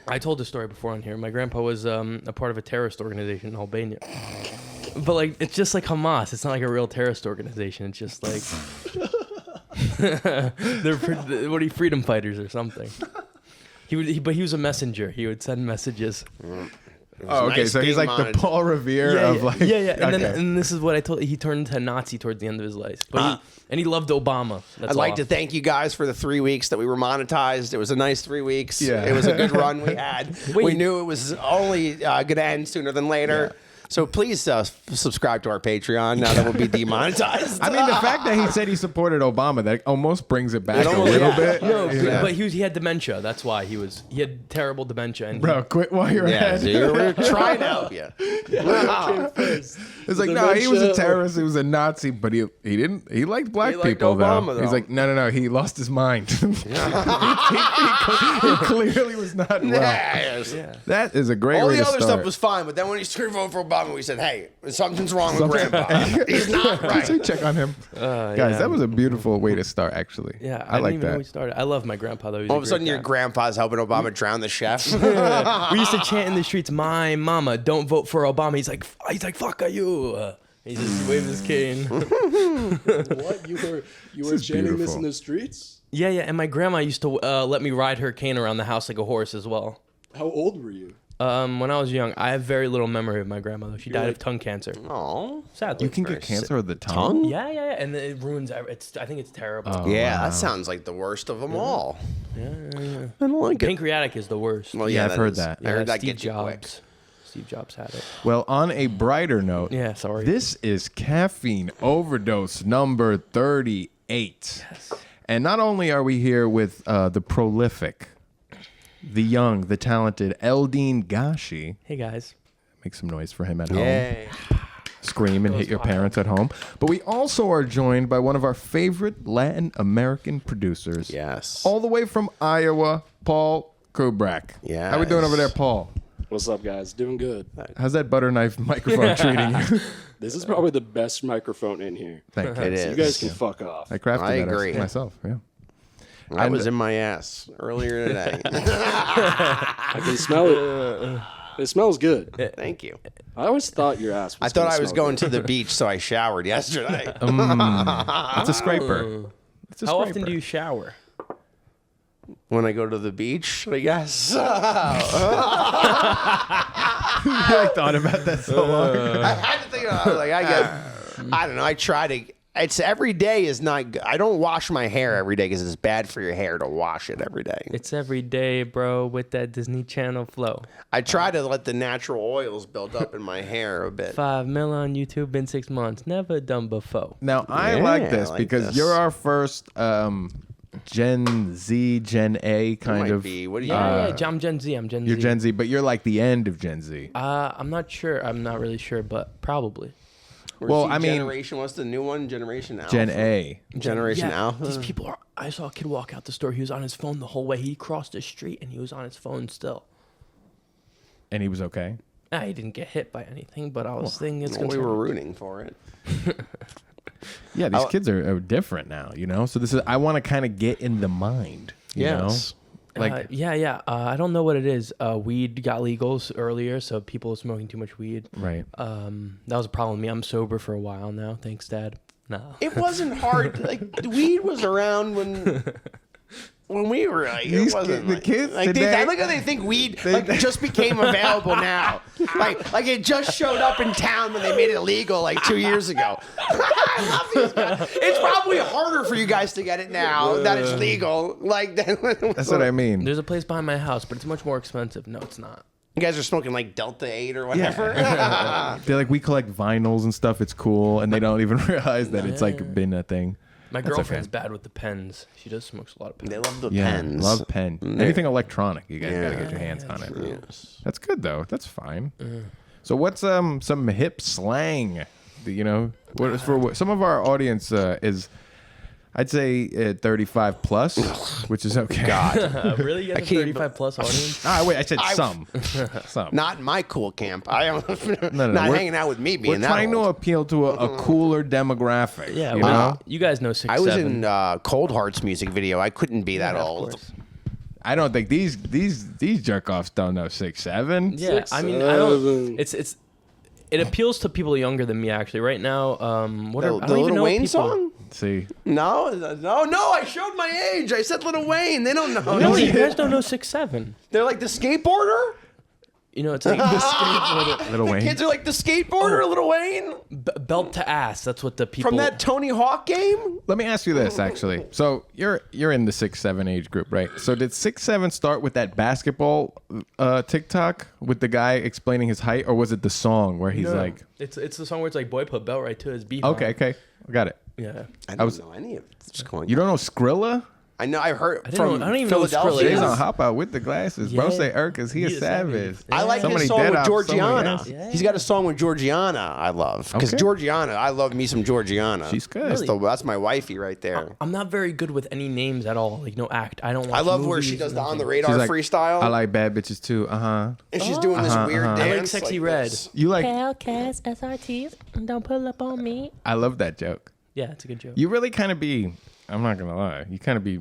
I told this story before on here. My grandpa was a part of a terrorist organization in Albania. But, like, it's just like Hamas. It's not like a real terrorist organization. It's just like... they're freedom fighters or something. But he was a messenger. He would send messages. Oh, okay. Nice So he's like the Paul Revere of like. Yeah. And okay. then this is what I told. He turned into a Nazi towards the end of his life. But he loved Obama. That's I'd like to thank you guys for the 3 weeks that we were monetized. It was a nice 3 weeks. Yeah. It was a good run we had. We knew it was only going to end sooner than later. Yeah. So please subscribe to our Patreon now that we'll be demonetized. I mean, the fact that he said he supported Obama, that almost brings it back a little bit. No, but he had dementia. That's why he had terrible dementia. And Bro, quit while you're ahead. So we're trying to help you. It's like, no, he was a terrorist. He was a Nazi, but he didn't. He liked black people, Obama, though. He's like, no. He lost his mind. he clearly was not well. Yeah. That is a great All way the to other start. stuff was fine, but then when he started voting for Obama, we said, hey, something's wrong with Grandpa. He's not right. So check on him. Guys, that was a beautiful way to start, actually. Yeah, I like didn't even know that. we started. I love my grandpa, though. All of a sudden, your grandpa's helping Obama drown the chef. We used to chant in the streets, "My mama, don't vote for Obama." He's like, "Fuck you." He just waved his cane. What? You were chanting this in the streets? Yeah. And my grandma used to let me ride her cane around the house like a horse as well. How old were you? When I was young, I have very little memory of my grandmother. She died of tongue cancer. Oh, sadly. You can get cancer of the tongue? Yeah, and it ruins. I think it's terrible. Oh, yeah, wow. that sounds like the worst of them all. Yeah. I don't like it. Pancreatic is the worst. Well, Yeah, I've heard that. I heard that Steve gets you quick. Jobs. Steve Jobs had it. Well, on a brighter note, Yeah, sorry. this is Caffeine Overdose number 38. Yes. And not only are we here with the prolific, the young, the talented Eldin Gashi. Hey guys. Make some noise for him at home. Yay. Scream and hit your parents at home. But we also are joined by one of our favorite Latin American producers. Yes. All the way from Iowa, Paul Kubrak. Yes. How we doing over there, Paul? What's up, guys? Doing good. How's that butter knife microphone treating you? This is probably the best microphone in here. Thank you. It So is. you guys can fuck off. I crafted I that agree. myself. Yeah. I was in my ass earlier today. I can smell it. It smells good. Thank you. I always thought your ass was I thought gonna I was smell going good. to the beach, so I showered yesterday. It's a scraper. It's a How often scraper. do you shower? When I go to the beach, I guess. I thought about that so long. I had to think about it. Like, I don't know. I try to. It's every day is not good. I don't wash my hair every day because it's bad for your hair to wash it every day. It's every day, bro, with that Disney Channel flow. I try to let the natural oils build up in my hair a bit. 5 mil on YouTube in 6 months. Never done before. Now, I Yeah, like I this like because this. you're our first Gen Z, Gen A kind Might of. be. What do you? Yeah, I'm Gen Z. I'm Gen Z. You're Gen Z, but you're like the end of Gen Z. I'm not sure. I'm not really sure, but probably. Well, I mean- Generation. What's the new one? Generation Alpha. Gen A. Generation Alpha. These people are. I saw a kid walk out the store. He was on his phone the whole way. He crossed the street and he was on his phone still. And he was okay. He didn't get hit by anything, but I was thinking it's Well, gonna. we were rooting for it. Yeah, these kids are different now, you know? So this is, I want to kind of get in the mind, you know? Like, yeah. I don't know what it is. Weed got legal earlier, so people are smoking too much weed. right. That was a problem with me. I'm sober for a while now. Thanks, Dad. No. It wasn't hard. Like weed was around when we were like, These it wasn't the like, kids like today- I look how they think weed just became available now. Like it just showed up in town when they made it illegal like 2 years ago. I love these guys. It's probably harder for you guys to get it now that it's legal. Like That's what I mean. There's a place behind my house, but it's much more expensive. No, it's not. You guys are smoking like Delta 8 or whatever. They're like, we collect vinyls and stuff. It's cool. And they don't even realize that it's like been a thing. My That's girlfriend's okay. bad with the pens. She does smokes a lot of pens. They love the Yeah, pens. love pen. Anything electronic, you guys gotta get your hands on it. Yes. That's good though. That's fine. So what's some hip slang? You know, what is for some of our audience is, I'd say 35 plus, which is okay. God, Really? You have a 35 plus audience? wait, I said some. Some. Not in my cool camp. I don't. No, not we're- hanging out with me being We're that trying old. to appeal to a cooler demographic. Yeah, you well, know. you guys know 6'7". I was in Cold Heart's music video. I couldn't be that Of old. course. I don't think these jerk offs don't know 6'7". Yeah, I mean, I don't. It appeals to people younger than me actually. Right now, what are, I The don't even Lil know Wayne people. song? See, No. I showed my age. I said Lil Wayne. They don't know. No, you guys don't know 6'7". They're like the skateboarder. You know, it's like the skateboarder. Little The Wayne. kids are like the skateboarder, Lil Wayne, Belt to ass. That's what the people. from that Tony Hawk game. Let me ask you this, actually. So you're in the 6'7" age group, right? So did 6'7" start with that basketball TikTok with the guy explaining his height, or was it the song where he's like, it's the song where it's like boy put belt right to his beat. okay, I got it. Yeah. I don't know any of this going. You don't know Skrilla? I know. I heard didn't from know- I don't even know who Philadelphia. Skrilla He's is. on Hop Out with the glasses. Bro Yeah. say Urcus, he a savage. I like Somebody his song dead with off, somebody Georgiana. else. Yeah. He's got a song with Georgiana I love. Because Okay. Georgiana, I love me some Georgiana. She's good. That's my wifey right there. I'm not very good with any names at all. Like no act. I don't. Watch I love where movies she does and the on the nothing. radar She's like, freestyle. I like bad bitches too. and she's doing this weird dance. I like Sexy Red. this. You like? Hellcats, SRTs, don't pull up on me. I love that joke. Yeah, it's a good joke. You really kind of be. I'm not gonna lie. You kind of be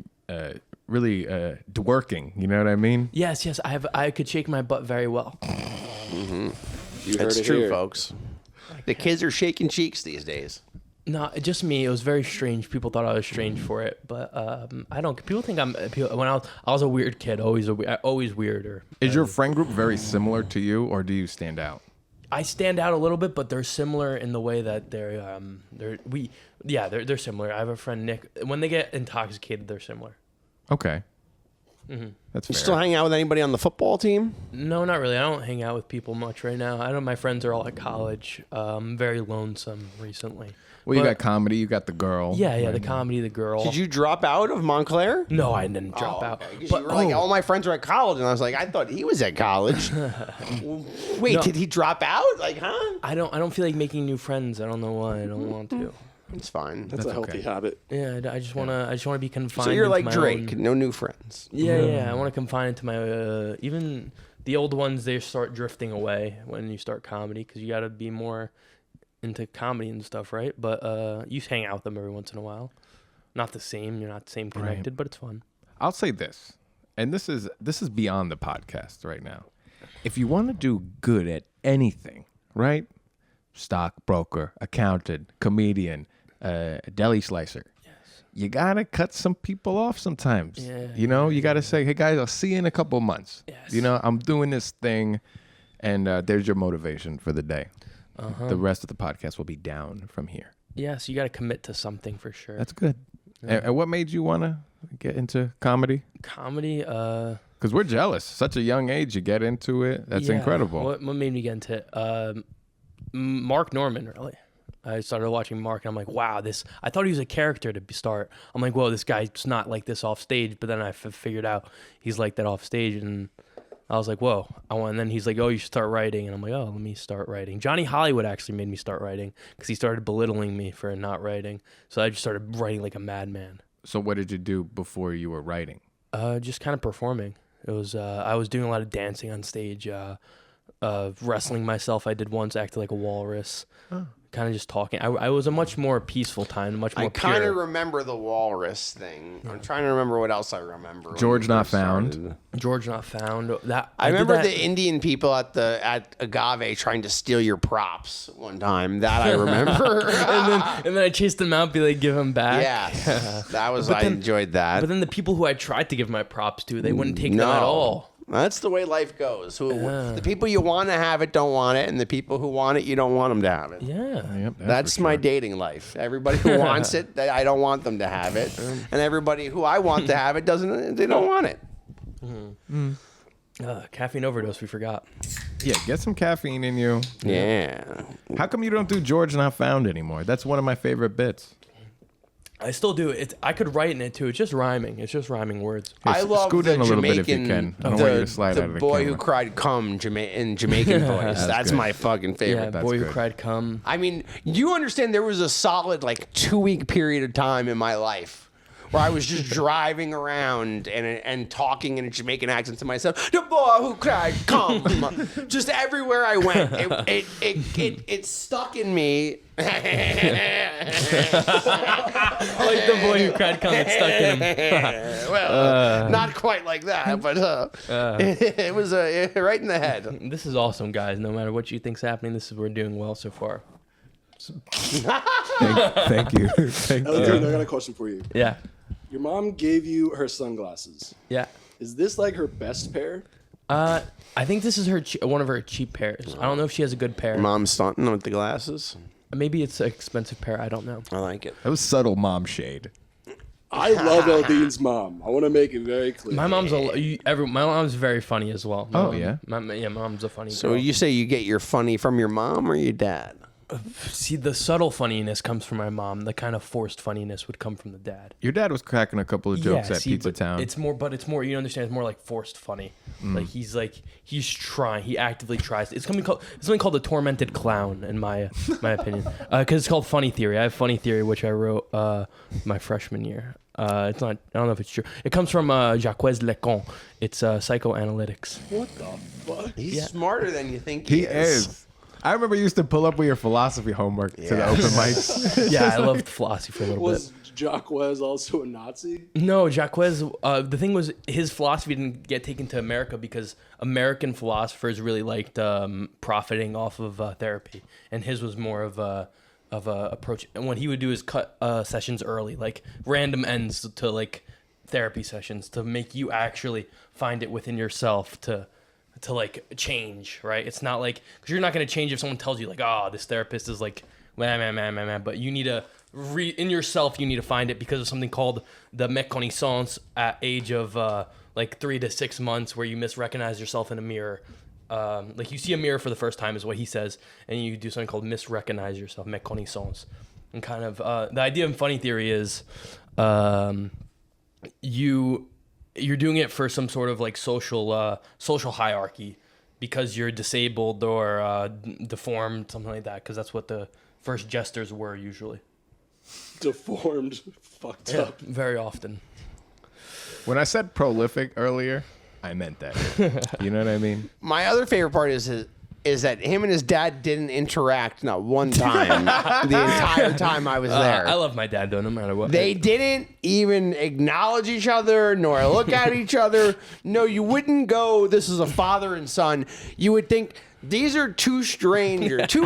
really dworking. You know what I mean? Yes. I could shake my butt very well. You heard It's it true, here. folks. The kids are shaking cheeks these days. No, just me. It was very strange. People thought I was strange for it, but I don't. People think I'm. When I was a weird kid, always weirder. Is your friend group very similar to you, or do you stand out? I stand out a little bit, but they're similar in the way that they're similar. I have a friend Nick. When they get intoxicated, they're similar. Okay. That's You fair. still hang out with anybody on the football team? No, not really. I don't hang out with people much right now. I know my friends are all at college. Very lonesome recently. Well, you But- got comedy. You got the girl. Yeah, the comedy, the girl. Did you drop out of Montclair? No, I didn't drop out. But you were like, all my friends are at college, and I was like, I thought he was at college. Wait, No. did he drop out? Like, huh? I don't feel like making new friends. I don't know why. I don't want to. It's fine. That's a healthy okay. habit. Yeah, I just wanna be confined. So you're into like my Drake, own- no new friends. Yeah. I want to confine it to my even the old ones. They start drifting away when you start comedy because you got to be more into comedy and stuff, right? But you hang out with them every once in a while. Not the same. You're not the same connected, but it's fun. I'll say this, and this is beyond the podcast right now. If you want to do good at anything, right? Stockbroker, accountant, comedian, deli slicer. You gotta cut some people off sometimes. Yeah, you know, you gotta say, "Hey guys, I'll see you in a couple months." Yes. You know, I'm doing this thing, and there's your motivation for the day. The rest of the podcast will be down from here. Yeah, so you got to commit to something for sure. That's good. And what made you want to get into comedy? Comedy. Because we're jealous. Such a young age, you get into it. That's Yeah. incredible. What made me get into it? Mark Norman, really. I started watching Mark, and I'm like, wow, this. I thought he was a character to start. I'm like, whoa, this guy's not like this off stage. But then I figured out he's like that off stage, and I was like, whoa. And then he's like, oh, you should start writing, and I'm like, oh, let me start writing. Johnny Hollywood actually made me start writing because he started belittling me for not writing. So I just started writing like a madman. So what did you do before you were writing? Just kind of performing. It was I was doing a lot of dancing on stage, wrestling myself. I did once, acted like a walrus. Kind of just talking. I was a much more peaceful time, much more I kind of pure. remember the walrus thing. I'm trying to remember what else I remember. when George we Not first Found. started. George Not Found. That I did remember that- the Indian people at Agave trying to steal your props one time. That I remember. and then I chased them out, be like, give them back. Yes, that was. But I then- enjoyed that. But then the people who I tried to give my props to, they wouldn't take them at all. That's the way life goes. The people you want to have it don't want it, and the people who want it, you don't want them to have it. Yeah. Yep, That's for my sure. dating life. Everybody who wants it, I don't want them to have it, and everybody who I want to have it doesn't. They don't want it. Caffeine overdose, we forgot. Yeah, get some caffeine in you. Yeah. How come you don't do George Not Found anymore? That's one of my favorite bits. I still do it. I could write in it too. It's just rhyming. It's just rhyming words. Here, I love scoot the in a little bit if you Jamaican, can. I don't want you to slide the out of the boy camera. who cried "come" in Jamaican voice. That's good. my fucking favorite. Yeah, that's boy who good. cried come. I mean, you understand there was a solid 2-week period of time in my life where I was just driving around and talking in a Jamaican accent to myself. The boy who cried, come. Just everywhere I went, it stuck in me. Like the boy who cried, come, it's stuck in him. Well, not quite like that, but it was right in the head. This is awesome, guys. No matter what you think's happening, we're doing well so far. Thank you. Thank you. Eldin, I got a question for you. Yeah. Your mom gave you her sunglasses. Yeah. Is this like her best pair? I think this is one of her cheap pairs. I don't know if she has a good pair. Mom's stunting with the glasses. Maybe it's an expensive pair. I don't know. I like it. That was subtle mom shade. I love Eldin's mom. I want to make it very clear. My mom's my mom's very funny as well. Oh, yeah? My mom's a funny So girl. you say you get your funny from your mom or your dad? See, the subtle funniness comes from my mom. The kind of forced funniness would come from the dad. Your dad was cracking a couple of jokes at Pizza but Town. It's more. You understand? It's more like forced funny. He's trying. He actively tries. It's something called the tormented clown, in my opinion. Because it's called funny theory. I have funny theory, which I wrote my freshman year. It's not. I don't know if it's true. It comes from Jacques Lacan. It's psychoanalytics. What the fuck? He's smarter than you think He is. I remember you used to pull up with your philosophy homework to the open mics. Yeah, I loved philosophy for a little Was bit. Jacques also a Nazi? No, Jacques. The thing was, his philosophy didn't get taken to America because American philosophers really liked profiting off of therapy, and his was more of a approach. And what he would do is cut sessions early, like random ends to like therapy sessions, to make you actually find it within yourself to like change, right? It's not like, because you're not going to change if someone tells you like, oh, this therapist is like, man, but you need to in yourself, you need to find it because of something called the méconnaissance at age of like 3 to 6 months, where you misrecognize yourself in a mirror. Like you see a mirror for the first time is what he says, and you do something called misrecognize yourself, méconnaissance. And kind of the idea of funny theory is you're doing it for some sort of like social hierarchy because you're disabled or deformed, something like that, because that's what the first jesters were usually. Deformed, fucked up. Very often. When I said prolific earlier, I meant that. You know what I mean? My other favorite part is that him and his dad didn't interact not one time the entire time I was there. I love my dad though, no matter what. They didn't even acknowledge each other nor look at each other. No, you wouldn't go, this is a father and son. You would think, these are two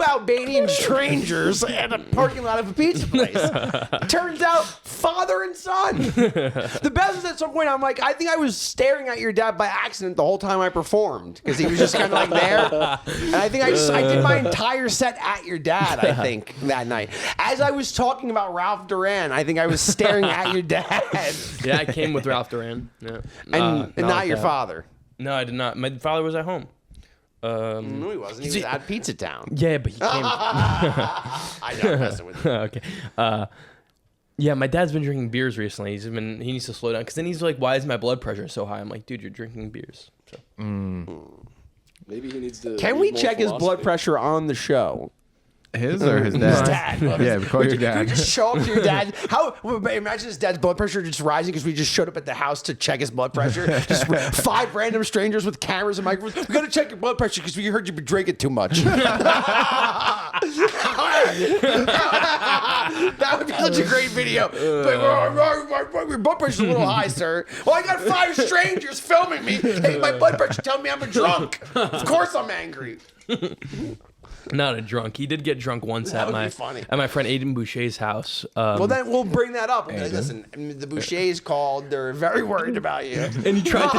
Albanian strangers at a parking lot of a pizza place. Turns out, father and son. The best is at some point, I'm like, I think I was staring at your dad by accident the whole time I performed, because he was just kind of like there. And I think I did my entire set at your dad, I think, that night. As I was talking about Ralph Duran, I think I was staring at your dad. Yeah, I came with Ralph Duran. Yeah. And not like your that. father. No, I did not. My father was at home. No, he wasn't. He was at Pizza Town. Yeah, but he came. I know, I'm messing with you. Okay. Yeah, my dad's been drinking beers recently. He needs to slow down, because then he's like, "Why is my blood pressure so high?" I'm like, "Dude, you're drinking beers." So. Maybe he needs to. Can we check his blood pressure on the show? His or his dad? Dad. Yeah, call your Can we dad. just show up to your dad? Imagine his dad's blood pressure just rising because we just showed up at the house to check his blood pressure. Just 5 random strangers with cameras and microphones. We got to check your blood pressure because we heard you've been drinking too much. That would be such a great video. But, your blood pressure's a little high, sir. Well, I got 5 strangers filming me. Hey, my blood pressure telling me I'm a drunk. Of course I'm angry. Not a drunk. He did get drunk once That at would my be funny. at my friend Aiden Boucher's house. Well, then we'll bring that up. We'll be like, listen, the Bouchers called. They're very worried about you. and he tried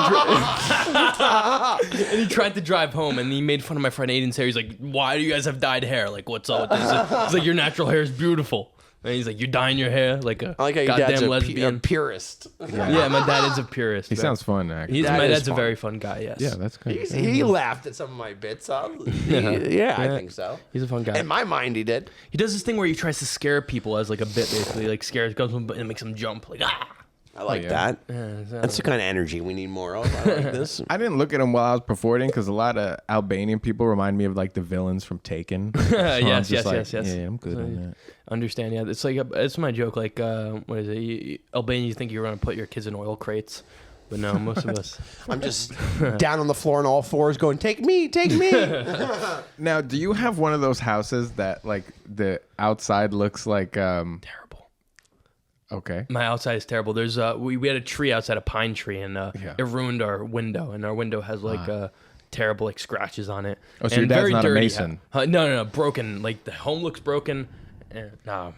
to drive home, and he made fun of my friend Aiden's hair. He's like, "Why do you guys have dyed hair? Like, what's up with this?" He's like, "Your natural hair is beautiful." And he's like, "You're dyeing your hair like a I like how your dad's goddamn a lesbian." purist. Yeah, my dad is a purist. He bro. sounds fun, actually. My That is dad's a fun. very fun guy. Yes. Yeah, that's good. He laughed at some of my bits. I think so. He's a fun guy. In my mind, he did. He does this thing where he tries to scare people as like a bit, basically, like scares goes and makes them jump, like ah. I like yeah. that. That's the kind of energy we need more of. I like this. I didn't look at them while I was performing because a lot of Albanian people remind me of like the villains from Taken. So I'm Yes, just yes. Yeah, I'm good on that. Understand? Yeah, it's like it's my joke. Like, what is it? Albania, you think you're gonna put your kids in oil crates, but no, most of us. I'm just down on the floor on all fours going, take me. Now, do you have one of those houses that like the outside looks like Terrible. Okay. My outside is terrible. There's we had a tree outside, a pine tree, and it ruined our window, and our window has like terrible like scratches on it. Oh, so and your dad's very not a dirty mason? No, broken. Like the home looks broken. No,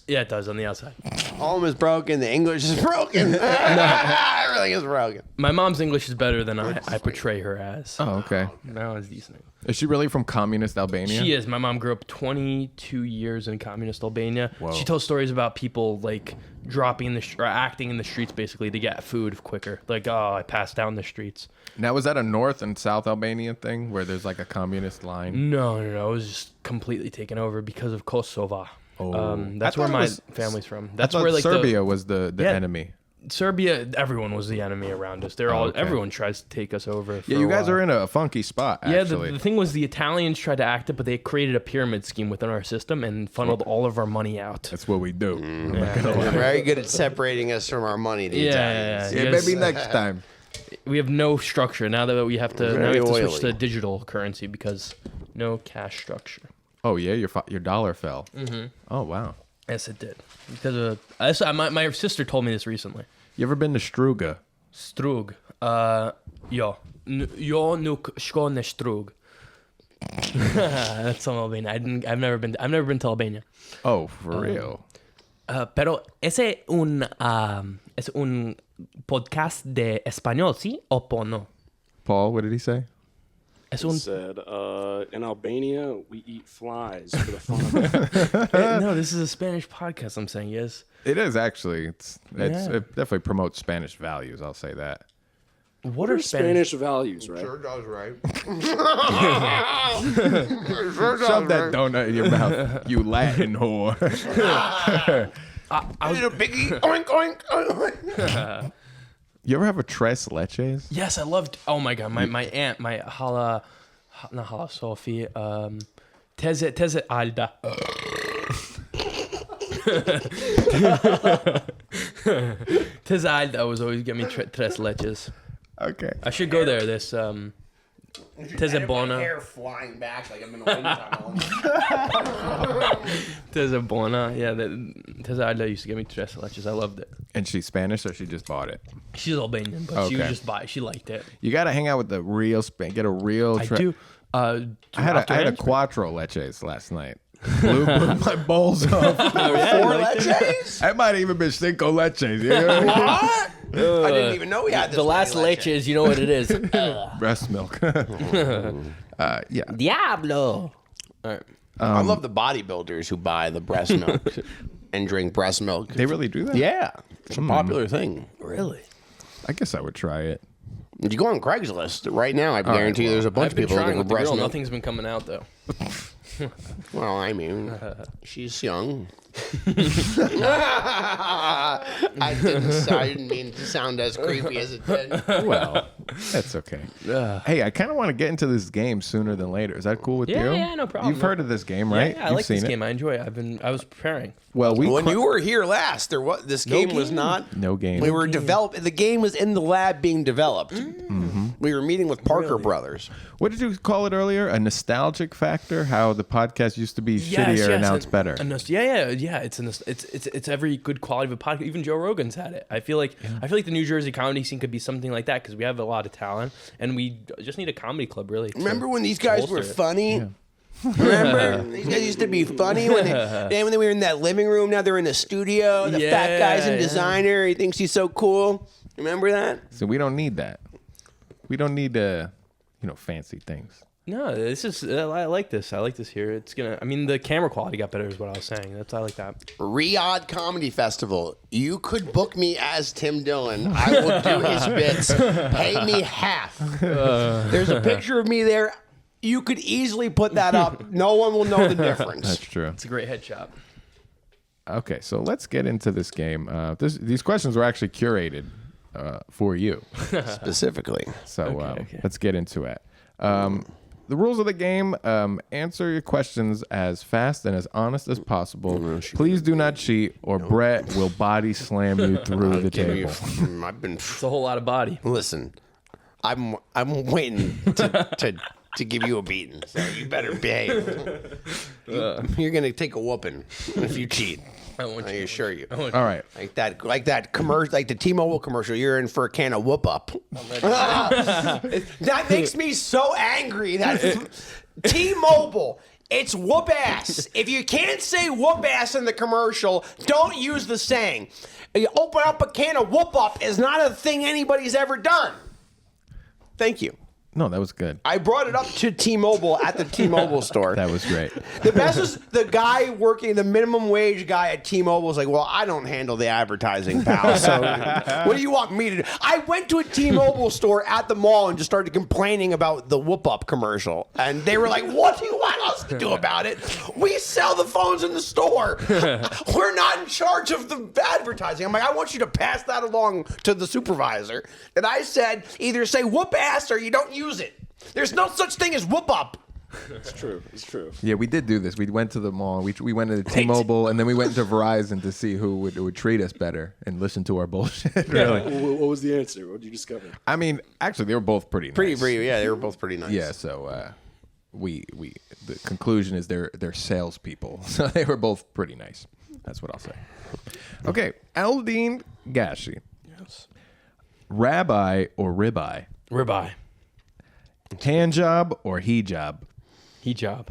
yeah, it does on the outside. Home is broken. The English is broken. Everything is broken. My mom's English is better than I portray her as. Oh, okay. No, it's decent. Is she really from communist Albania? She is. My mom grew up 22 years in communist Albania. Whoa. She tells stories about people like dropping or acting in the streets basically to get food quicker. Like, oh, I passed out in the streets. Now, was that a North and South Albania thing where there's like a communist line? No. It was just completely taken over because of Kosovo. Oh. That's I where thought it my was- family's from. I That's thought where like Serbia was the Yeah. enemy. Serbia, everyone was the enemy around us. They're all okay. everyone tries to take us over. Yeah, you guys are in a funky spot, Yeah, actually. the thing was the Italians tried to act it, but they created a pyramid scheme within our system and funneled all of our money out. That's what we do. They're very good at separating us from our money. The Italians. Yeah, Yes. maybe next time. We have no structure now that we have to. Now Very we have to switch oily. to digital currency because no cash structure. Oh, yeah? Your dollar fell. Mm-hmm. Oh, wow. Yes, it did because my sister told me this recently. You ever been to Struga? Strug, ja, jag nuk shkon në Strug. That's some Albania. I've never been to Albania. Oh, for real? Pero ese es un podcast de español, ¿sí? O no? Paul, what did he say? Es He un said, in Albania, we eat flies for the fun of it. no. This is a Spanish podcast. I'm saying yes. It is actually. It Yeah. definitely promotes Spanish values. I'll say that. What are Spanish values, right? Sure does, right? Shove that donut in your mouth, you Latin whore. I need a biggie. Oink, oink, oink. You ever have a tres leches? Yes, I loved. Oh my god, my aunt, my not hala Sophie, teze Alda. Teze Alda was always getting me tres leches. Okay. I should go there. This Teze Bona. Hair flying back like I'm in a wind tunnel. Teze Bona. Yeah, Teze Alda used to give me tres leches. I loved it. And she's Spanish, or she just bought it? She's Albanian, but she was Okay. just buy. She liked it. You got to hang out with the real Get a real. I do. I had after a hands- quattro leches last night. Blew my balls off. Four leches? That might even been cinco leches. You know? What? I didn't even know we had this. The last many leches, you know what it is. Breast milk. Yeah. Diablo. All right. I love the bodybuilders who buy the breast milk and drink breast milk. They really do that? Yeah, it's a popular thing. Really? I guess I would try it. If you go on Craigslist right now, I guarantee you there's a bunch I've of been people trying looking for with the breast girl. milk. Nothing's been coming out though. Well, I mean, she's young. I didn't mean to sound as creepy as it did. Well, that's okay. Hey, I kind of want to get into this game sooner than later. Is that cool with Yeah, you? yeah, no problem. You've heard of this game, right? Yeah, I You've like this seen it? game. I enjoy it. I was preparing. Well, When you were here last, this game was not. No game. We were developed. The game was in the lab being developed. We were meeting with Parker Brothers. What did you call it earlier? A nostalgic factor? How the podcast used to be shittier and now it's better. Yeah. It's every good quality of a podcast. Even Joe Rogan's had it. I feel like the New Jersey comedy scene could be something like that because we have a lot of talent and we just need a comedy club really. Remember when these guys were bolster it. funny? Remember these guys used to be funny when they were in that living room. Now they're in the studio. The fat guy's in designer. He thinks he's so cool. Remember that? So we don't need that. We don't need fancy things. No, this is. I like this. I like this here. It's gonna. I mean, the camera quality got better, is what I was saying. I like that. Riyadh Comedy Festival. You could book me as Tim Dillon. I will do his bits. Pay me half. There's a picture of me there. You could easily put that up. No one will know the difference. That's true. It's a great headshot. Okay, so let's get into this game. These questions were actually curated for you. Specifically. So Okay. let's get into it. The rules of the game, answer your questions as fast and as honest as possible. Please do not cheat or Brett will body slam you through the table. I've been. It's a whole lot of body. Listen, I'm waiting to give you a beating. So you better behave. You're gonna take a whooping if you cheat. I assure you. All right. Like that commercial, like the T-Mobile commercial. You're in for a can of whoop up. That makes me so angry. That T-Mobile, it's whoop ass. If you can't say whoop ass in the commercial, don't use the saying. You open up a can of whoop up is not a thing anybody's ever done. Thank you. No, that was good. I brought it up to T-Mobile at the T-Mobile store. That was great. The best is the guy working, the minimum wage guy at T-Mobile is like, well, I don't handle the advertising, pal. So what do you want me to do? I went to a T-Mobile store at the mall and just started complaining about the whoop-up commercial. And they were like, what do you want us to do about it? We sell the phones in the store. We're not in charge of the advertising. I'm like, I want you to pass that along to the supervisor. And I said, either say whoop ass or you don't use it. There's no such thing as whoop up. It's true. It's true. Yeah, we did do this. We went to the mall. We went to T-Mobile, and then we went to Verizon to see who would treat us better and listen to our bullshit. Really. What was the answer? What did you discover? I mean, actually, they were both pretty nice. Yeah, they were both pretty nice. Yeah, so the conclusion is they're salespeople. So they were both pretty nice. That's what I'll say. Okay, Eldin Gashi. Yes. Rabbi or ribeye? Ribeye. Hand job or hijab? Hijab.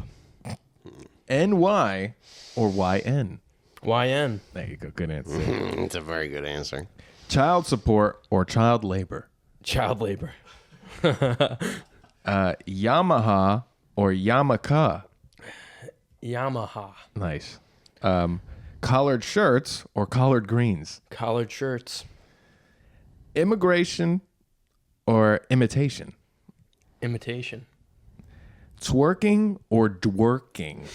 NY or YN? YN. There you go. Good answer. It's a very good answer. Child support or child labor? Child labor. Yamaha or Yamaka? Yamaha. Nice. Collared shirts or collared greens? Collared shirts. Immigration or imitation? Imitation. Twerking or dworking?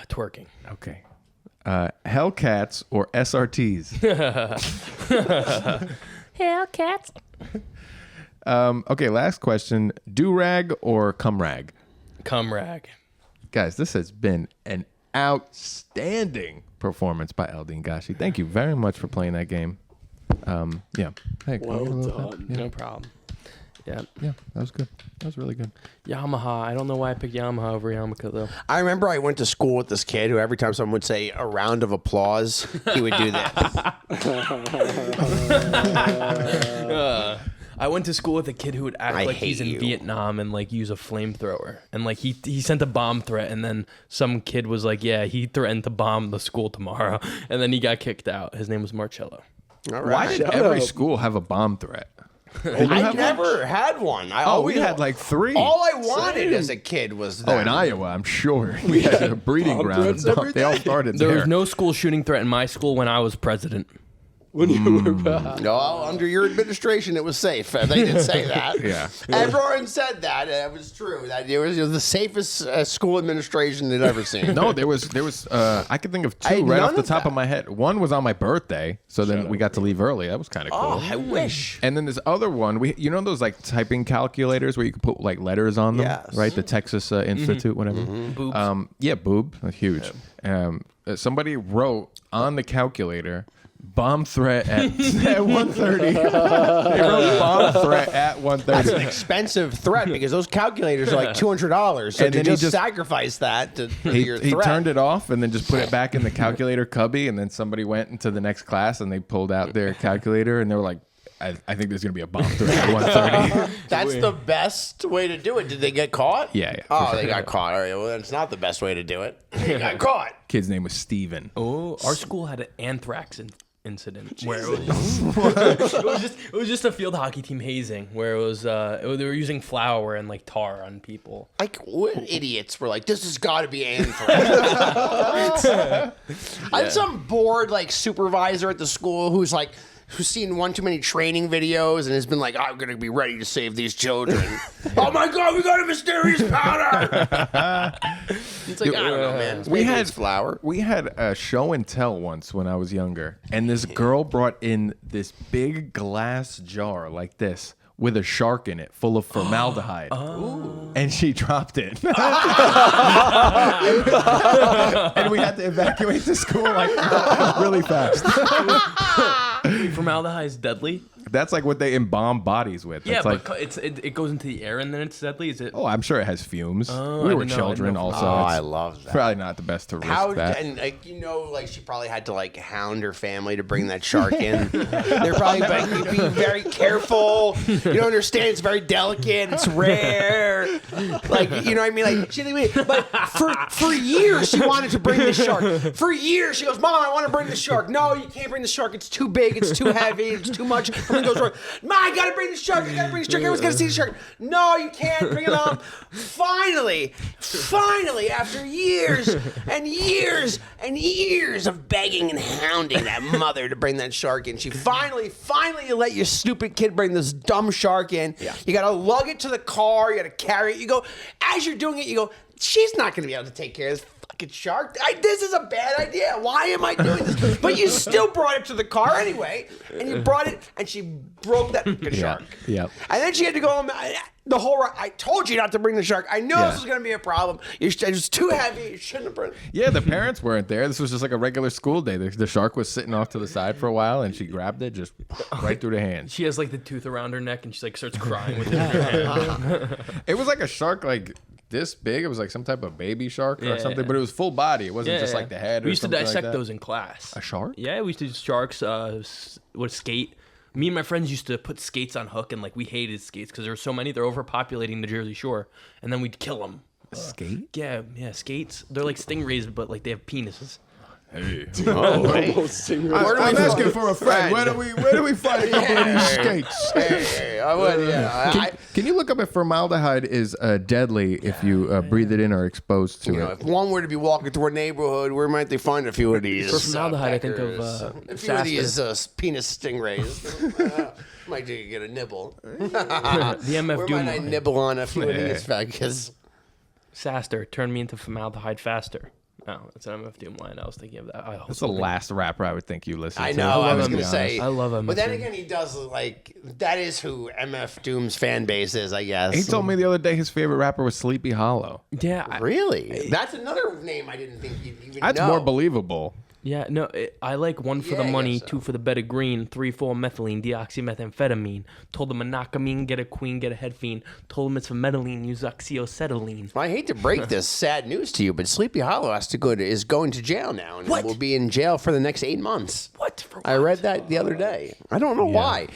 Twerking. Okay. Hellcats or SRTs? Hellcats. Okay, last question. Do-rag or cum-rag? Cum rag. Guys, this has been an outstanding performance by Eldin Gashi. Thank you very much for playing that game. Yeah. Hey, can I Well get a little done. clap? No problem. Yeah. Yeah, that was good. That was really good. Yamaha. I don't know why I picked Yamaha over Yamaka though. I remember I went to school with this kid who every time someone would say a round of applause, he would do that. I went to school with a kid who would act I like he's hate in you. Vietnam and like use a flamethrower. And like he sent a bomb threat and then some kid was like, yeah, he threatened to bomb the school tomorrow. And then he got kicked out. His name was Marcello. All Why right. did every school have a bomb threat? I never had one. I Oh, always we had like 3. all I wanted as a kid was that. Oh, in Iowa, I'm sure. We had a breeding Bomb ground. threats every They all started There there. was no school shooting threat in my school when I was president. When you were back. No, under your administration, it was safe. They did say that. Yeah. Everyone said that. It was true. That it was the safest school administration they'd ever seen. No, there was. I could think of I 2 had right none off the of top that. of my head. One was on my birthday, so then we got to leave early. That was kind of cool. Oh, I wish. And then this other one, you know those like typing calculators where you can put like letters on them, Yes. right? The Texas Institute, whatever. Boobs. Yeah, boob, huge. Somebody wrote on the calculator. Bomb threat at 1:30. They wrote bomb threat at 1:30. That's an expensive threat because those calculators are like $200. So And to then he just just- sacrifice that to your He threat. turned it off and then just put it back in the calculator cubby. And then somebody went into the next class and they pulled out their calculator and they were like, I think there's going to be a bomb threat at 1:30. That's the best way to do it. Did they get caught? Yeah, yeah, Oh, for they sure. got caught. All right. Well, that's not the best way to do it. They got caught. Kid's name was Steven. Oh, our school had an anthrax incident where it was just a field hockey team hazing where it was they were using flour and like tar on people. Like, what idiots were like, this has got to be anthrax. I had some bored, like, supervisor at the school who's like, who's seen one too many training videos and has been like, I'm gonna be ready to save these children. Oh my God, we got a mysterious powder. It's like, I don't know, man. We Maybe had it's flour. We had a show and tell once when I was younger, and this girl brought in this big glass jar like this with a shark in it, full of formaldehyde, and she dropped it, and we had to evacuate the school like really fast. Formaldehyde is deadly. That's like what they embalm bodies with. Yeah, That's like, but it goes into the air and then it's deadly. Is it? oh, I'm sure it has fumes. Oh, We I were didn't know. children, I didn't know. also. Oh, It's I love that. Probably not the best to risk How that. and like like she probably had to like hound her family to bring that shark in. They're probably like, be very careful. You don't understand. It's very delicate. It's rare. Like you know what I mean? Like she but for years she wanted to bring the shark. For years she goes, Mom, I want to bring the shark. No, you can't bring the shark. It's too big. It's too heavy. It's too much. Something goes wrong. Mom, I gotta bring the shark. I gotta bring the shark. Everyone's gotta see the shark. No, you can't bring it on. Finally, after years and years and years of begging and hounding that mother to bring that shark in, she finally you let your stupid kid bring this dumb shark in. Yeah. You gotta lug it to the car. You gotta carry it. You go, as you're doing it, you go, she's not gonna be able to take care of this fucking shark. This is a bad idea. Why am I doing this? But you still brought it to the car anyway, and you brought it, and she broke that fucking shark. Yep. And then she had to go home. The whole I told you not to bring the shark. I knew this was going to be a problem. It was too heavy. You shouldn't have brought it. Yeah, the parents weren't there. This was just like a regular school day. The shark was sitting off to the side for a while, and she grabbed it just right through the hand. She has like the tooth around her neck and she like starts crying with it in her hand. It was like a shark like this big. It was like some type of baby shark or something, but it was full body. It wasn't just like the head. We or used to something dissect like that. those in class. A shark? Yeah, we used to do sharks. What skate? Me and my friends used to put skates on hook, and like we hated skates because there were so many. They're overpopulating the Jersey Shore, and then we'd kill them. Skate? Yeah, skates. They're like stingrays, but like they have penises. Hey. Almost I'm asking for a friend. Where do we find a couple of these skates? Hey, I would, Can you look up if formaldehyde is deadly if you breathe it in or exposed to you know, it? if one were to be walking through a neighborhood, where might they find a few of these? For formaldehyde, I think peckers? of a few of these penis stingrays. Might do you get a nibble? the MF Where Doom might I line. nibble on a few of these peckers? Saster turned me into formaldehyde faster. Oh, that's an MF Doom line. I was thinking of that. That's the last rapper I would think you listen I to. know. I was to be gonna say. I love him. But then again, he does like that is who MF Doom's fan base is, I guess. He told me the other day his favorite rapper was Sleepy Hollow. Yeah, Really? That's another name I didn't think you'd even That's know. more believable. Yeah, no, I like 1 for Yeah, the I money, guess so. 2 for the better green, 3 for methylene, deoxymethamphetamine. Told him a knock-a-mean, get a queen, get a head fiend. Told him it's for metalline, use oxyacetylene. I hate to break this sad news to you, but Sleepy Hollow is going to jail now and What? will be in jail for the next 8 months. What? For I read that the other day. I don't know why.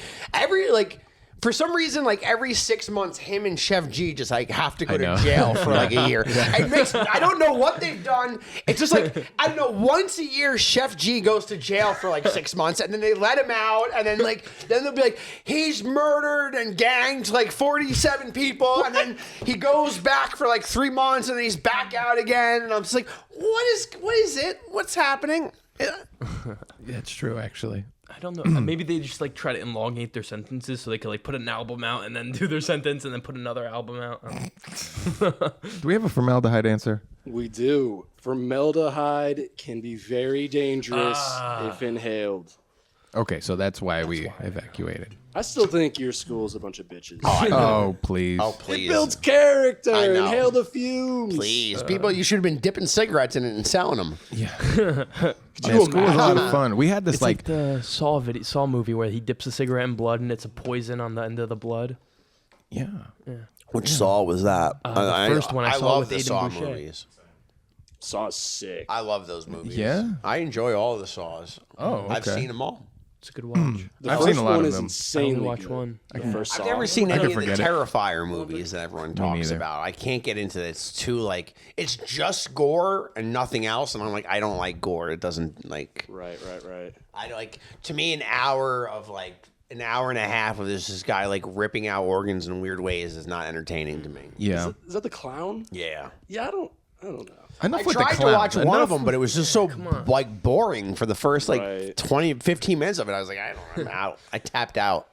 For some reason, like every 6 months, him and Chef G just like have to go to know. jail for like a year. It makes I don't know what they've done. It's just like I don't know. Once a year, Chef G goes to jail for like 6 months, and then they let him out, and then they'll be like he's murdered and ganged like 47 people, and then he goes back for like 3 months, and then he's back out again, and I'm just like, what is it? What's happening? That's true, actually. I don't know. Maybe they just like try to elongate their sentences so they could like put an album out and then do their sentence and then put another album out. Do we have a formaldehyde answer? We do. Formaldehyde can be very dangerous if inhaled. Okay, so that's why we evacuated. I still think your school's a bunch of bitches. Oh, please. Oh It please, builds character. I know. Inhale the fumes. please, people, you should have been dipping cigarettes in it and selling them. Man, school was a lot of fun. We had this It's like the Saw movie where he dips a cigarette in blood and it's a poison on the end of the blood. yeah. Which Saw was that? The first one I saw love with the Aiden Saw Boucher. movies. Saw's sick. I love those movies. Yeah? I enjoy all the Saws. Oh, I've okay. seen them all. It's a good watch. The I've first seen a lot one of is them. I insanely only watch good. one. The first I've Saw. never seen I any could of the forget it. Terrifier movies that everyone talks neither. about. I can't get into it. It's too like it's just gore and nothing else. And I'm like, I don't like gore. It doesn't like Right. I like to me an hour and a half of this guy like ripping out organs in weird ways is not entertaining to me. Yeah. Is that the clown? Yeah. Yeah, I don't know. Enough I with the tried to clowns. watch one Enough of them, but it was just so like boring for the first like Right. 20, 15 minutes of it. I was like, I'm out. I tapped out.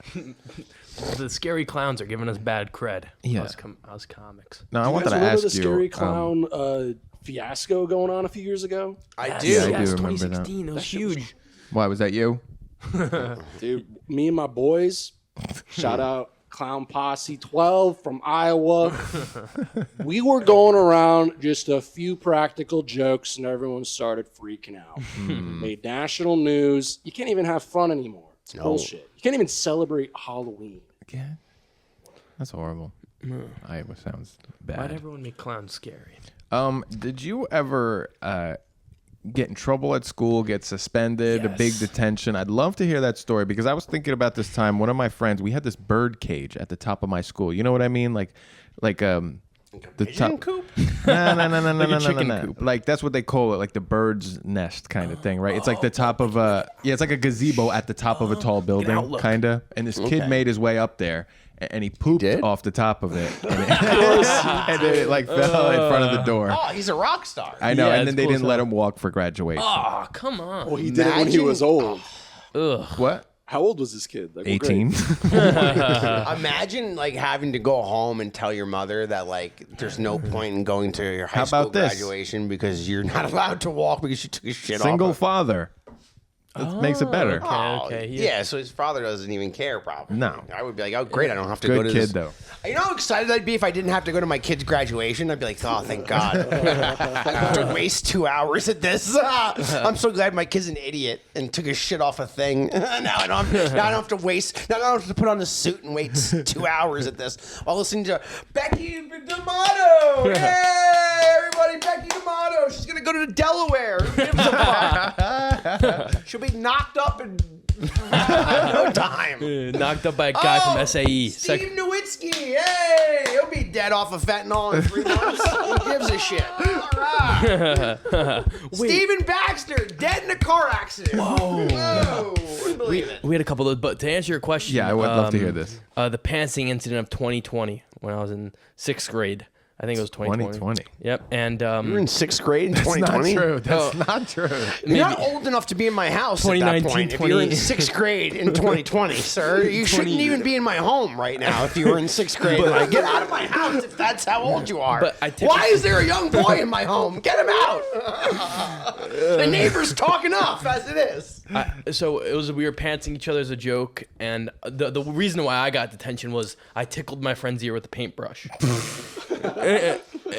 The scary clowns are giving us bad cred. Yeah. Us comics. No, I You wanted guys to remember ask the you. scary clown fiasco going on a few years ago? I do. Yeah, I do Yes, remember that. 2016. It was huge. Why was that you? Dude, me and my boys, shout out Clown Posse 12 from Iowa. We were going around just a few practical jokes and everyone started freaking out. Made national news. You can't even have fun anymore. It's bullshit. You can't even celebrate Halloween. Yeah. That's horrible. Iowa sounds Why'd bad. everyone make clowns scary? Did you ever get in trouble at school, get suspended, a big Yes. detention? I'd love to hear that story because I was thinking about this time. One of my friends, we had this bird cage at the top of my school. You know what I mean? Like the top coop? No, chicken no. coop. Like that's what they call it, like the bird's nest kind of thing, right? It's like the top of a it's like a gazebo at the top of a tall building, outlook. kind of. And this kid made his way up there, and he pooped did? off the top of it, and then it like fell in front of the door. Oh, he's a rock star. I know, Yeah, and then it's they cool didn't as let hell. him walk for graduation. Oh, come on. Well, he did it when he was old. Ugh. What? How old was this kid? Like, what grade? 18. Imagine like having to go home and tell your mother that like there's no point in going to your high How school about this? graduation because you're not allowed to walk because you took a shit Single off. father. That makes it better. Okay, yeah. So his father doesn't even care, probably. No. I would be like, oh, great, I don't have to go Good to kid this. though. You know how excited I'd be if I didn't have to go to my kid's graduation? I'd be like, oh, thank God. I don't have to waste 2 hours at this. I'm so glad my kid's an idiot and took his shit off a thing. now I don't have to waste. Now I don't have to put on a suit and wait 2 hours at this while listening to Becky D'Amato. Hey, everybody, Becky D'Amato. She's going to go to Delaware. Who gives a fuck? She'll be knocked up in no time. Knocked up by a guy from SAE. Steve Nowitzki, hey! He'll be dead off of fentanyl in 3 months. Who gives a shit? All right. Steven Baxter, dead in a car accident. Whoa. Wouldn't believe it. We had a couple of those, but to answer your question, Yeah, I would love to hear this. The pantsing incident of 2020 when I was in 6th grade. I think it was 2020. 2020. Yep, and You were in 6th grade in That's 2020? not true. That's not true. You're not old enough to be in my house at that 2019, point. If you're in 6th grade in 2020, sir, you shouldn't even be in my home right now if you were in 6th grade. Like, get out of my house if that's how old you are. But I Why is there a young boy in my home? Get him out. The neighbors talk enough as it is. So we were pantsing each other as a joke, and the reason why I got detention was I tickled my friend's ear with a paintbrush.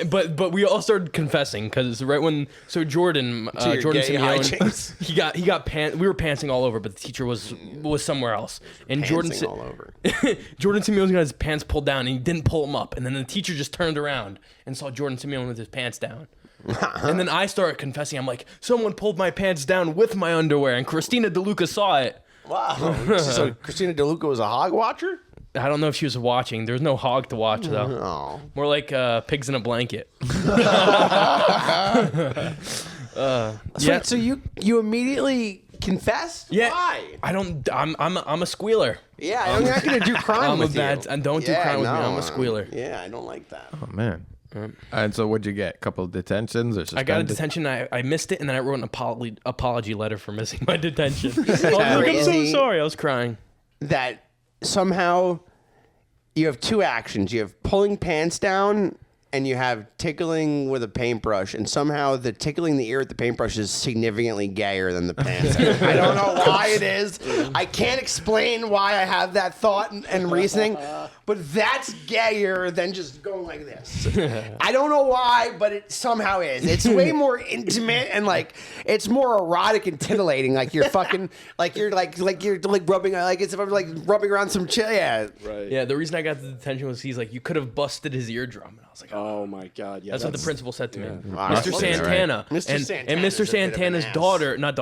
But we all started confessing because right when Jordan your gay Simeone, hijinks. he got we were pantsing all over, but the teacher was somewhere else, and Pantsing all over. Jordan Simeone got his pants pulled down and he didn't pull them up, and then the teacher just turned around and saw Jordan Simeone with his pants down. And then I started confessing. I'm like, someone pulled my pants down with my underwear, and Christina DeLuca saw it. Wow. So Christina DeLuca was a hog watcher? I don't know if she was watching. There was no hog to watch though. Oh. More like pigs in a blanket. So you immediately confessed? Yeah. Why? I don't. I'm a squealer. Yeah, I'm not gonna do crime I'm with a bad. you. And don't do crime with me. I'm no. a squealer. Yeah, I don't like that. Oh man. And so what'd you get? A couple of detentions or suspended? I got a detention. I missed it, and then I wrote an apology letter for missing my detention. I was like, I'm so crazy? sorry. I was crying. That somehow you have two actions. You have pulling pants down and you have tickling with a paintbrush, and somehow the tickling the ear with the paintbrush is significantly gayer than the pants. I don't know why it is. I can't explain why I have that thought and reasoning, but that's gayer than just going like this. I don't know why, but it somehow is. It's way more intimate and like it's more erotic and titillating. Like you're fucking like you're rubbing like it's like rubbing around some yeah. Right. Yeah. The reason I got the detention was he's like, you could have busted his eardrum, and I was like, Oh my God. Yeah. that's what the principal said to me. That's Mr. fucking Santana. right. Mr. And Santana's Mr. a bit of an Santana's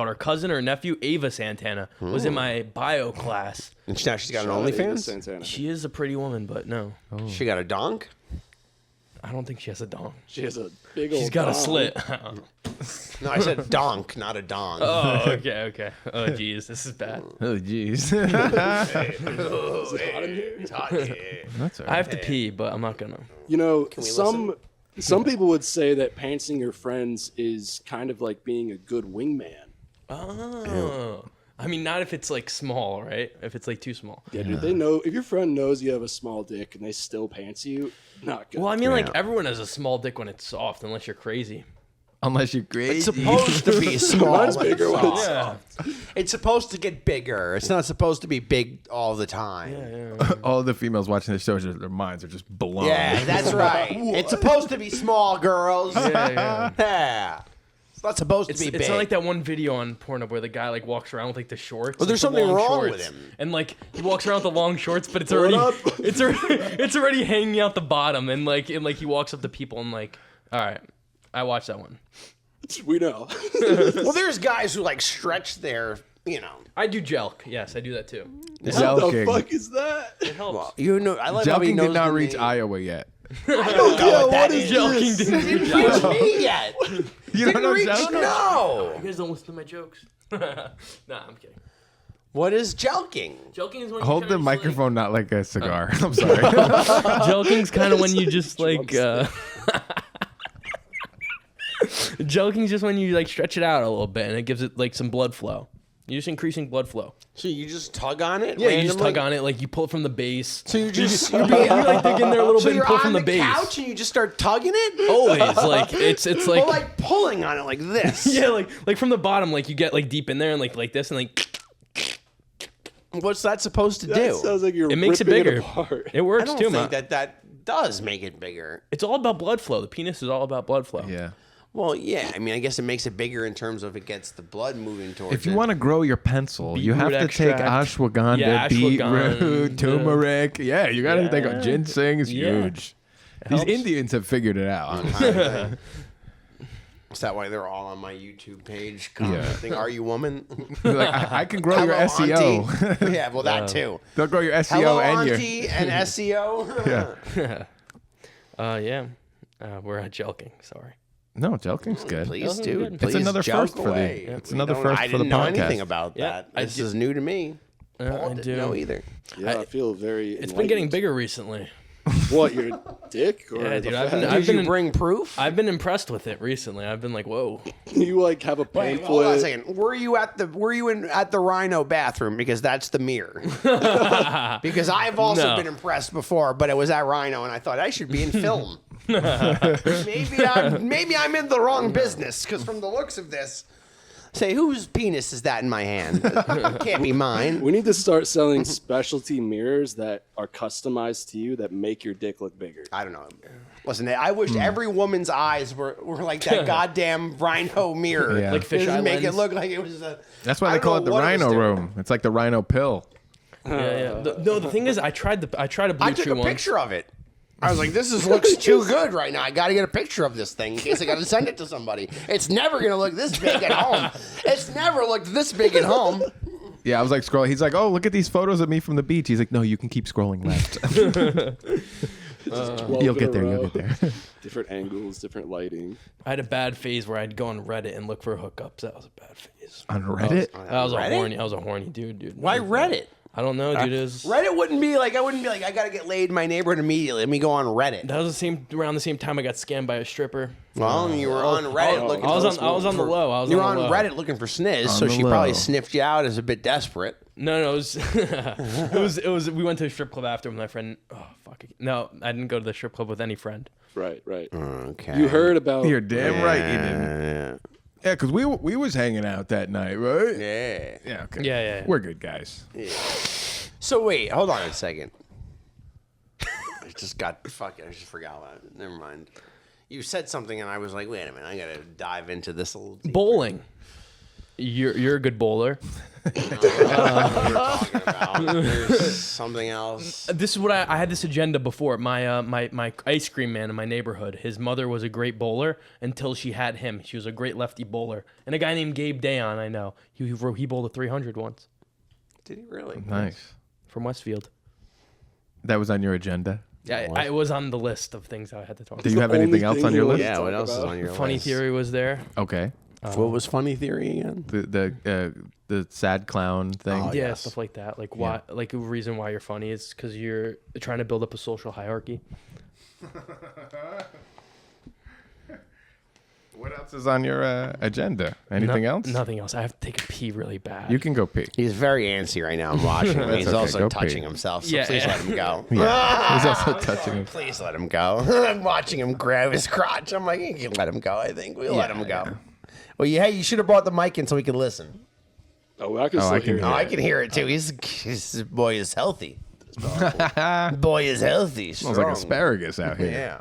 ass. cousin or nephew, Ava Santana, was in my bio class. And now she's got an Shout out Ava OnlyFans. Santana. She is a pretty woman, but no. She got a donk. I don't think she has a dong. She has a big old. She's got a dong. slit. No, I said donk, not a dong. Oh, okay. Oh, geez, this is bad. Oh jeez. It's hot in here. It's hot in here. That's all I right. have to pee, but I'm not gonna. You know, we some Some people would say that pantsing your friends is kind of like being a good wingman. Oh. I mean, not if it's like small, right? If it's like too small. Yeah, dude, they know if your friend knows you have a small dick and they still pants you, not good. Well, I mean, like everyone has a small dick when it's soft, unless you're crazy. Unless you're crazy. It's supposed to be small. Mine's when it's bigger when it's soft. It's supposed to get bigger. It's not supposed to be big all the time. All the females watching this show, their minds are just blown. Yeah, that's right. It's supposed to be small, girls. Yeah. Yeah. It's not supposed to be big. It's not like that one video on Pornhub where the guy like walks around with like the shorts. Well, there's like, the something long wrong shorts, with him. and like he walks around with the long shorts, but it's already it's already hanging out the bottom, and he walks up to people and like, all right, I watched that one. We know. Well, there's guys who like stretch their, I do jelk. Yes, I do that too. What Jelking. the fuck is that? It helps. I like how he Jelking knows did not the reach name. Iowa yet. I don't know what that is. Jelking didn't do Didn't jelk. reach me yet. You don't know jelking? No. You guys don't listen to my jokes. Nah, I'm kidding. What is jelking? Jelking is when Hold you the kinda just, microphone not like a cigar. I'm sorry. Like, jelking's kind of when you just like. Jelking's just when you like stretch it out a little bit and it gives it like some blood flow. You're just increasing blood flow. So you just tug on it? Yeah, you just tug on it, like you pull it from the base. So you just you like dig in there a little so bit and you're pull on from the base. couch and you just start tugging it? Always, like it's like, Well, like pulling on it like this. yeah, like from the bottom, like you get like deep in there and like this and like What's that supposed to That do? sounds like you're it makes it ripping bigger. apart. It I works don't too, think man. that does make it bigger. It's all about blood flow. The penis is all about blood flow. Yeah. Well, yeah. I mean, I guess it makes it bigger in terms of it gets the blood moving towards If you it. want to grow your pencil, you have Beetroot to take extract. ashwagandha, Yeah, ashwagandha, beetroot, turmeric. Yeah, you got to think of Yeah. ginseng is Yeah. huge. These helps. Indians have figured it out. Is that why they're all on my YouTube page commenting, "Are you woman?" Like, I can grow your Hello, SEO. auntie. Yeah, well, that too. They'll grow your SEO Hello, and your. auntie, and SEO. Yeah. Yeah. We're at jelking. Sorry. No, joking's good. Please That do. was good. Please It's another joke first for the. away. It's We another don't- first I for the didn't know podcast. anything about Yeah, that. I This did- is new to me. I Paul didn't know either. Yeah, I feel very. It's been getting enlightened. bigger recently. What, your dick? Or Yeah, the dude, fat? I've Did you been- bring proof? I've been impressed with it recently. I've been like, whoa. You like have a Wait, pamphlet. hold on a second. Were you at the Rhino bathroom? Because that's the mirror. Because I've also No. been impressed before, but it was at Rhino, and I thought I should be in film. maybe I'm in the wrong business. Because from the looks of this, say whose penis is that in my hand? Can't be mine. We need to start selling specialty mirrors that are customized to you that make your dick look bigger. I don't know. Listen, I wish every woman's eyes were like that goddamn Rhino mirror. Yeah. Like Just fisheye make it lens. look like it was a. That's why I they don't call know it the what it was rhino doing. room. It's like the rhino pill. Yeah. No, the thing is, I tried a blue I took chew a once. picture of it. I was like, this looks too good right now. I got to get a picture of this thing in case I got to send it to somebody. It's never going to look this big at home. It's never looked this big at home. Yeah, I was like scrolling. He's like, "Oh, look at these photos of me from the beach." He's like, "No, you can keep scrolling left. 12 You'll in get a there. You'll row. get there." Different angles, different lighting. I had a bad phase where I'd go on Reddit and look for hookups. That was a bad phase. On Reddit, I was Reddit? a horny dude. Why Reddit? I don't know, dude. Is Reddit wouldn't be like, I wouldn't be like, I got to get laid in my neighborhood immediately. Let me go on Reddit. that was around the same time I got scammed by a stripper. Well, you were on Reddit looking I was for on the low. I was You were on on the low. Reddit looking for sniz, so the she probably low. sniffed you out as a bit desperate. No, it was, it was. We went to a strip club after with my friend. Oh fuck! No, I didn't go to the strip club with any friend. Right. Okay. You heard about. you're damn right you didn't. Yeah. Yeah, because we was hanging out that night, right? Yeah. Yeah. Okay. Yeah. We're good guys. So wait, hold on a second. I just forgot about it. Never mind. You said something, and I was like, wait a minute, I gotta dive into this a little deeper. Bowling. You're a good bowler. Talking about. There's something else. This is what I had this agenda before. My ice cream man in my neighborhood. His mother was a great bowler until she had him. She was a great lefty bowler. And a guy named Gabe Dayon, I know. He bowled a 300 once Did he really? Nice. from Westfield. That was on your agenda. Yeah, I was on the list of things I had to talk Do about. you have only anything else thing on your you list? Yeah. What Talk else is about. on your Funny list? theory was there. Okay. What was funny theory again? The sad clown thing. Oh, Yeah, yes. stuff like that. Like why? Like a reason why you're funny is because you're trying to build up a social hierarchy. else is on your agenda? Anything else? Nothing else. I have to take a pee really bad. You can go pee. He's very antsy right now. I'm watching him. He's okay. also Go touching pee. himself, so Yeah, please yeah. let him go. Yeah. He's also touching him. Please let him go. I'm watching him grab his crotch. I'm like, you can let him go, I think. We'll let him go. Well, hey, you should have brought the mic in so we could listen. Oh, I can still I can hear hear Oh, you. I can hear it too. This boy is healthy. Boy is healthy. Smells like strong. asparagus out here. Yeah.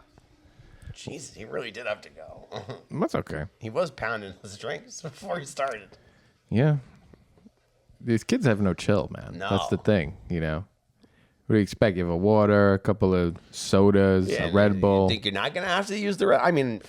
Jesus, he really did have to go. That's okay. He was pounding his drinks before he started. Yeah. These kids have no chill, man. No. That's the thing, you know. What do you expect? You have a water, a couple of sodas, a Red Bull. You think you're not going to have to use the... I mean,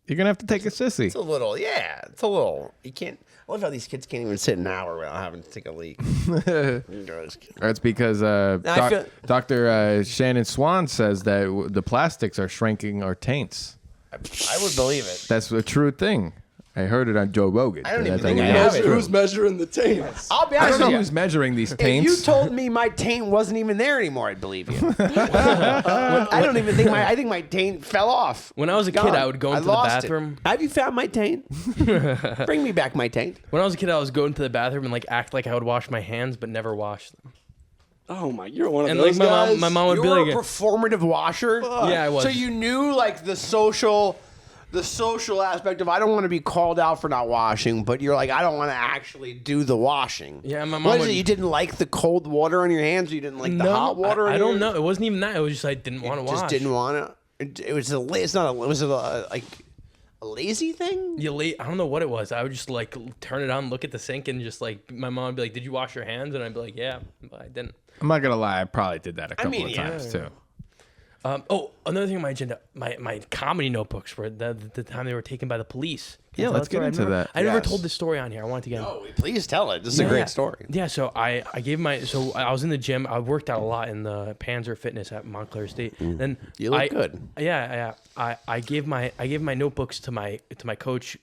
You're going to have to take a sissy. it's a little... Yeah, it's a little... You can't... I love how these kids can't even sit an hour without having to take a leak. That's because I feel- Dr. Shannon Swan says that the plastics are shrinking our taints. I would believe it. That's a true thing. I heard it on Joe Rogan. I don't even That's think how I you know have it's it. true. Who's measuring the taints? I'll be I honest don't know with you. who's measuring these If taints. you told me my taint wasn't even there anymore, I'd believe you. I don't even think I think my taint fell off. When I was a kid, Gone. I would go into the lost it. bathroom. Have you found my taint? Bring me back my taint. When I was a kid, I was going to the bathroom and like act like I would wash my hands, but never wash them. Oh my, you're one of And those like guys. my mom would You be were like, a performative washer. Yeah, I was. So you knew like the social aspect of I don't want to be called out for not washing, but you're like I don't want to actually do the washing. Yeah, my mom What is would- it? You didn't like the cold water on your hands. Or you didn't like the hot water. I on don't your- know. It wasn't even that. It was just I didn't want to wash. Just didn't want to. It was a. It's not a. Was it like a lazy thing? I don't know what it was. I would just like turn it on, look at the sink, and just like my mom would be like, "Did you wash your hands?" And I'd be like, "Yeah," but I didn't. I'm not going to lie. I probably did that a couple mean, of yeah. times, too. Another thing on my agenda, my comedy notebooks were the time they were taken by the police. Can Yeah, I tell let's that story? get I into never- that. I never Yes. told this story on here. I wanted to get. Oh, please tell it. This is a Yeah. great story. Yeah, so I gave so I was in the gym. I worked out a lot in the Panzer Fitness at Montclair State. Then You look I- good. Yeah. I gave my notebooks to my coach,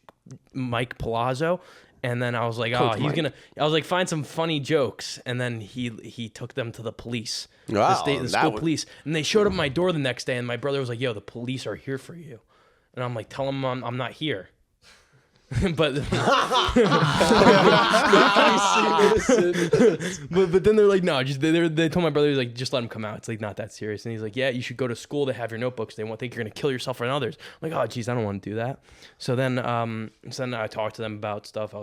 Mike Palazzo, and then I was like, Coach he's Mike. gonna. I was like, find some funny jokes, and then he took them to the police, Wow, the that school would- police, and they showed up at my door the next day, and my brother was like, "Yo, the police are here for you," and I'm like, "Tell them I'm not here." but but then they're like, no, just they told my brother, he's like, just let him come out. It's like not that serious. And he's like, yeah, you should go to school to have your notebooks. They won't think you're gonna kill yourself or others. I'm like, oh geez, I don't want to do that. So then I talked to them about stuff.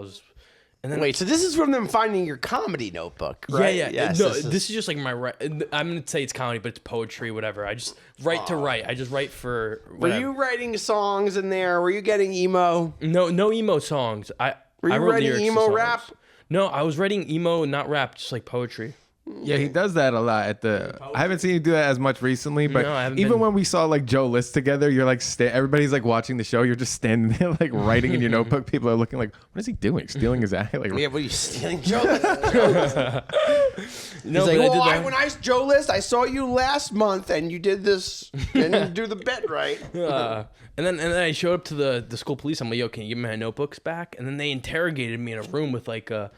Wait, so this is from them finding your comedy notebook, right? Yeah. Yes, No, this is just like my. I'm gonna say it's comedy, but it's poetry, whatever. I just write to write. I just write for. Were Whatever. you writing songs in there? Were you getting emo? No emo songs. I Were you wrote writing lyrics to emo songs. rap? No, I was writing emo, not rap, just like poetry. Yeah, he does that a lot at the. I haven't seen you do that as much recently, but No, I haven't even been- when we saw like Joe List together, you're like, everybody's like watching the show. You're just standing there like writing in your notebook. People are looking like, what is he doing? Stealing his act? Like, Yeah, what are you stealing Joe List? No, He's like, but well, I did that. when I Joe List, I saw you last month and you did this and you do the bit right. And then I showed up to the school police. I'm like, yo, can you give me my notebooks back? And then they interrogated me in a room with like a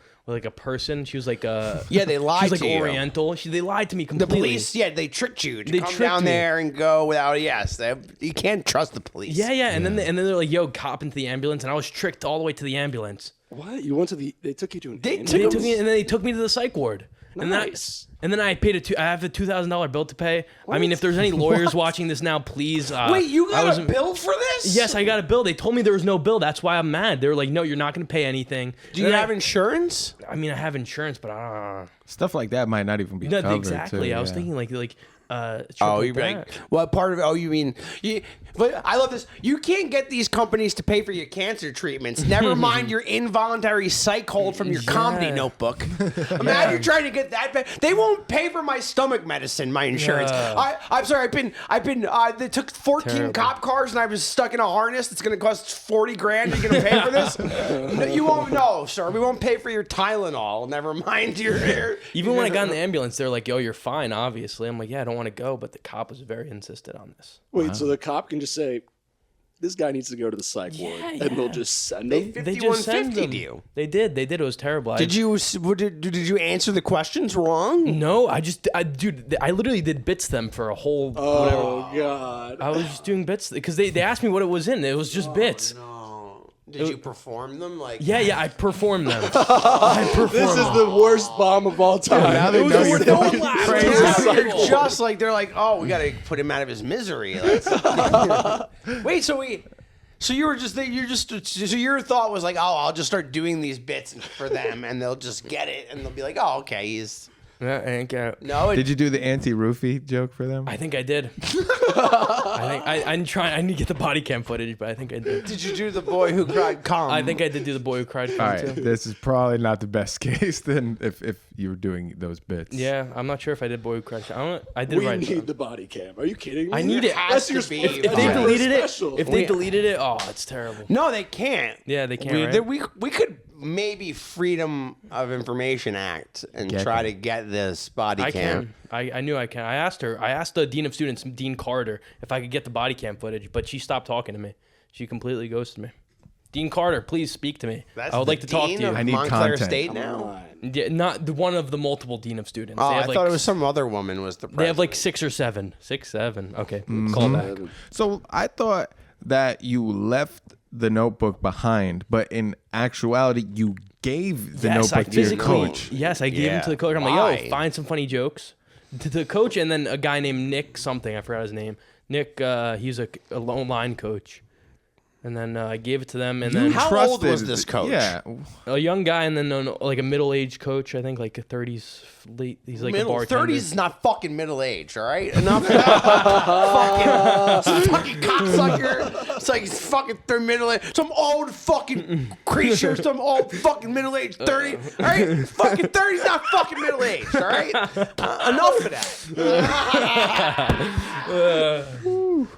person. She was like Yeah, they she lied was like to you. Oriental. They lied to me The completely. police, yeah, they tricked you to They come tricked down me. there and go without a yes. You can't trust the police. Yeah. And then they're like, yo, cop into the ambulance, and I was tricked all the way to the ambulance. What? You went to the? They took you to an. They ambulance? They took me, and then they took me to the psych ward. Nice. And then I paid I have a $2,000 bill to pay. I mean, if there's any lawyers watching this now, please. Wait, you I got wasn't- a bill for this? Yes, I got a bill. They told me there was no bill. That's why I'm mad. They were like, no, you're not going to pay anything. Do you And then have insurance? I mean, I have insurance, but stuff like that might not even be no, covered. exactly. Too, I was yeah. thinking like Oh, triple you're like, that. what part of it? Oh, you mean, but I love this. You can't get these companies to pay for your cancer treatments. Never mind your involuntary psych hold from your comedy Yeah. notebook. Imagine you're trying to get that back. They won't pay for my stomach medicine, my insurance. Yeah. I'm sorry. They took 14 Terrible. cop cars and I was stuck in a harness. It's going to cost 40 grand. You're going to pay for this? No, you won't. No, sir. We won't pay for your Tylenol. Never mind your. Even when I got in the ambulance, they're like, yo, you're fine, obviously. I'm like, yeah, I don't want to go, but the cop was very insistent on this. Wait, so the cop can just say, "This guy needs to go to the psych ward," and they'll just send him. They just send 5150 them. to you. They did. It was terrible. Did you answer the questions wrong? No, dude, I literally did bits them for a whole. Oh God! I was just doing bits because they asked me what it was in. It was just bits. No. Did you perform them? Like, Yeah, I performed them. This is the worst bomb of all time. Now they know you're no fucking laugh. crazy. now you're just like they're like, oh, we got to put him out of his misery. Wait, so you were just so your thought was like, oh, I'll just start doing these bits for them, and they'll just get it, and they'll be like, oh, okay, he's no. Did you do the anti-roofie joke for them? I think I did. I'm trying. I need to get the body cam footage, but I think I did. Did you do the boy who cried? Come. I think I did do the boy who cried. All right, Too. this is probably not the best case then if you were doing those bits. Yeah, I'm not sure if I did boy who cried. I did We right. need the body cam. Are you kidding me? I need it. has That's to your be. if If they Yeah. deleted it, special. if they deleted it, oh, it's terrible. No, they can't. Yeah, they can't. Right? We could maybe Freedom of Information Act and Get try them. to get this body I cam. can. I knew I can. I asked her. I asked the dean of students, Dean Carter, if I could get the body cam footage, but she stopped talking to me. She completely ghosted me. Dean Carter, please speak to me. That's I would the like to talk to dean you. of I need Montclair content. State Come now. on. Yeah, not the one of the multiple dean of students. Oh, They I have like, thought it was some other woman was the They have like president. 6 or 7. 6, 7. Okay, call back. So I thought that you left the notebook behind, but in actuality, you gave the Yes, I notebook to your physically. coach. Yes, I gave him Yeah. to the coach. I'm like, Why? yo, find some funny jokes. To the coach, and then a guy named Nick something. I forgot his name. Nick, he's a lone line coach. And then I gave it to them, and then How old was this coach? Yeah, a young guy, and then like a middle-aged coach. I think like a 30s late. He's like a bartender. 30s is not fucking middle age, all right? Enough. fucking cocksucker. It's like fucking middle age. Some old fucking creature. Some old fucking middle age 30. All right, fucking 30's not fucking middle age. All right, enough of that.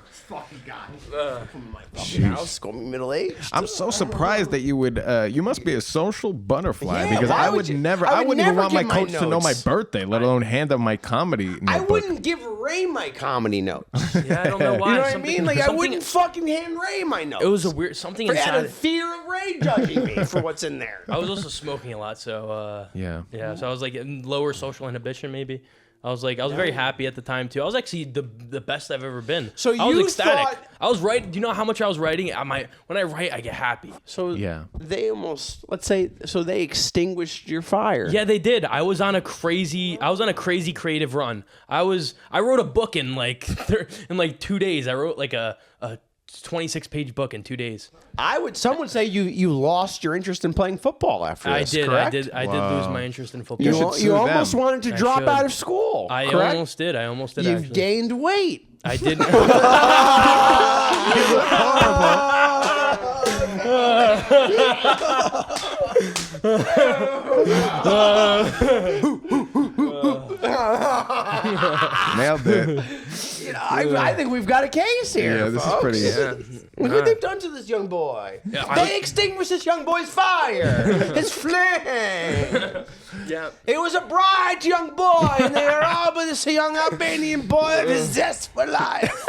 Fucking guy. From my fucking house, call me middle aged. I'm so surprised that you would. You must be a social butterfly Yeah, because why I would would you- never. I I would wouldn't even never want my give my coach to know my notes. birthday, let alone hand him my comedy notebook. I wouldn't give Ray my comedy notes. Yeah, I don't know why. You know what I Something- mean? Like I something- wouldn't fucking hand Ray my notes. It was a weird something out of inside. fear of Ray judging me for what's in there. I was also smoking a lot, so Yeah. yeah. So I was like in lower social inhibition, maybe. I was very happy at the time too. I was actually the best I've ever been. So I was you ecstatic. thought- I was right. Do you know how much I was writing? When I write, I get happy. So Yeah. they almost they extinguished your fire. Yeah, they did. I was on a crazy creative run. I wrote a book in like 2 days. I wrote like a 26-page book in 2 days. Some would say you lost your interest in playing football after I this. did. Correct? I did lose my interest in football. You should sue You almost them. wanted to I drop should. out of school. I correct? almost did. You've Actually. gained weight. I did. Nailed it. I think we've got a case here. Yeah, this is folks. pretty. Look what they've done to this young boy. They extinguished this young boy's fire. His flame. Yeah. It was a bright young boy, and they are all but this young Albanian boy of his zest for life.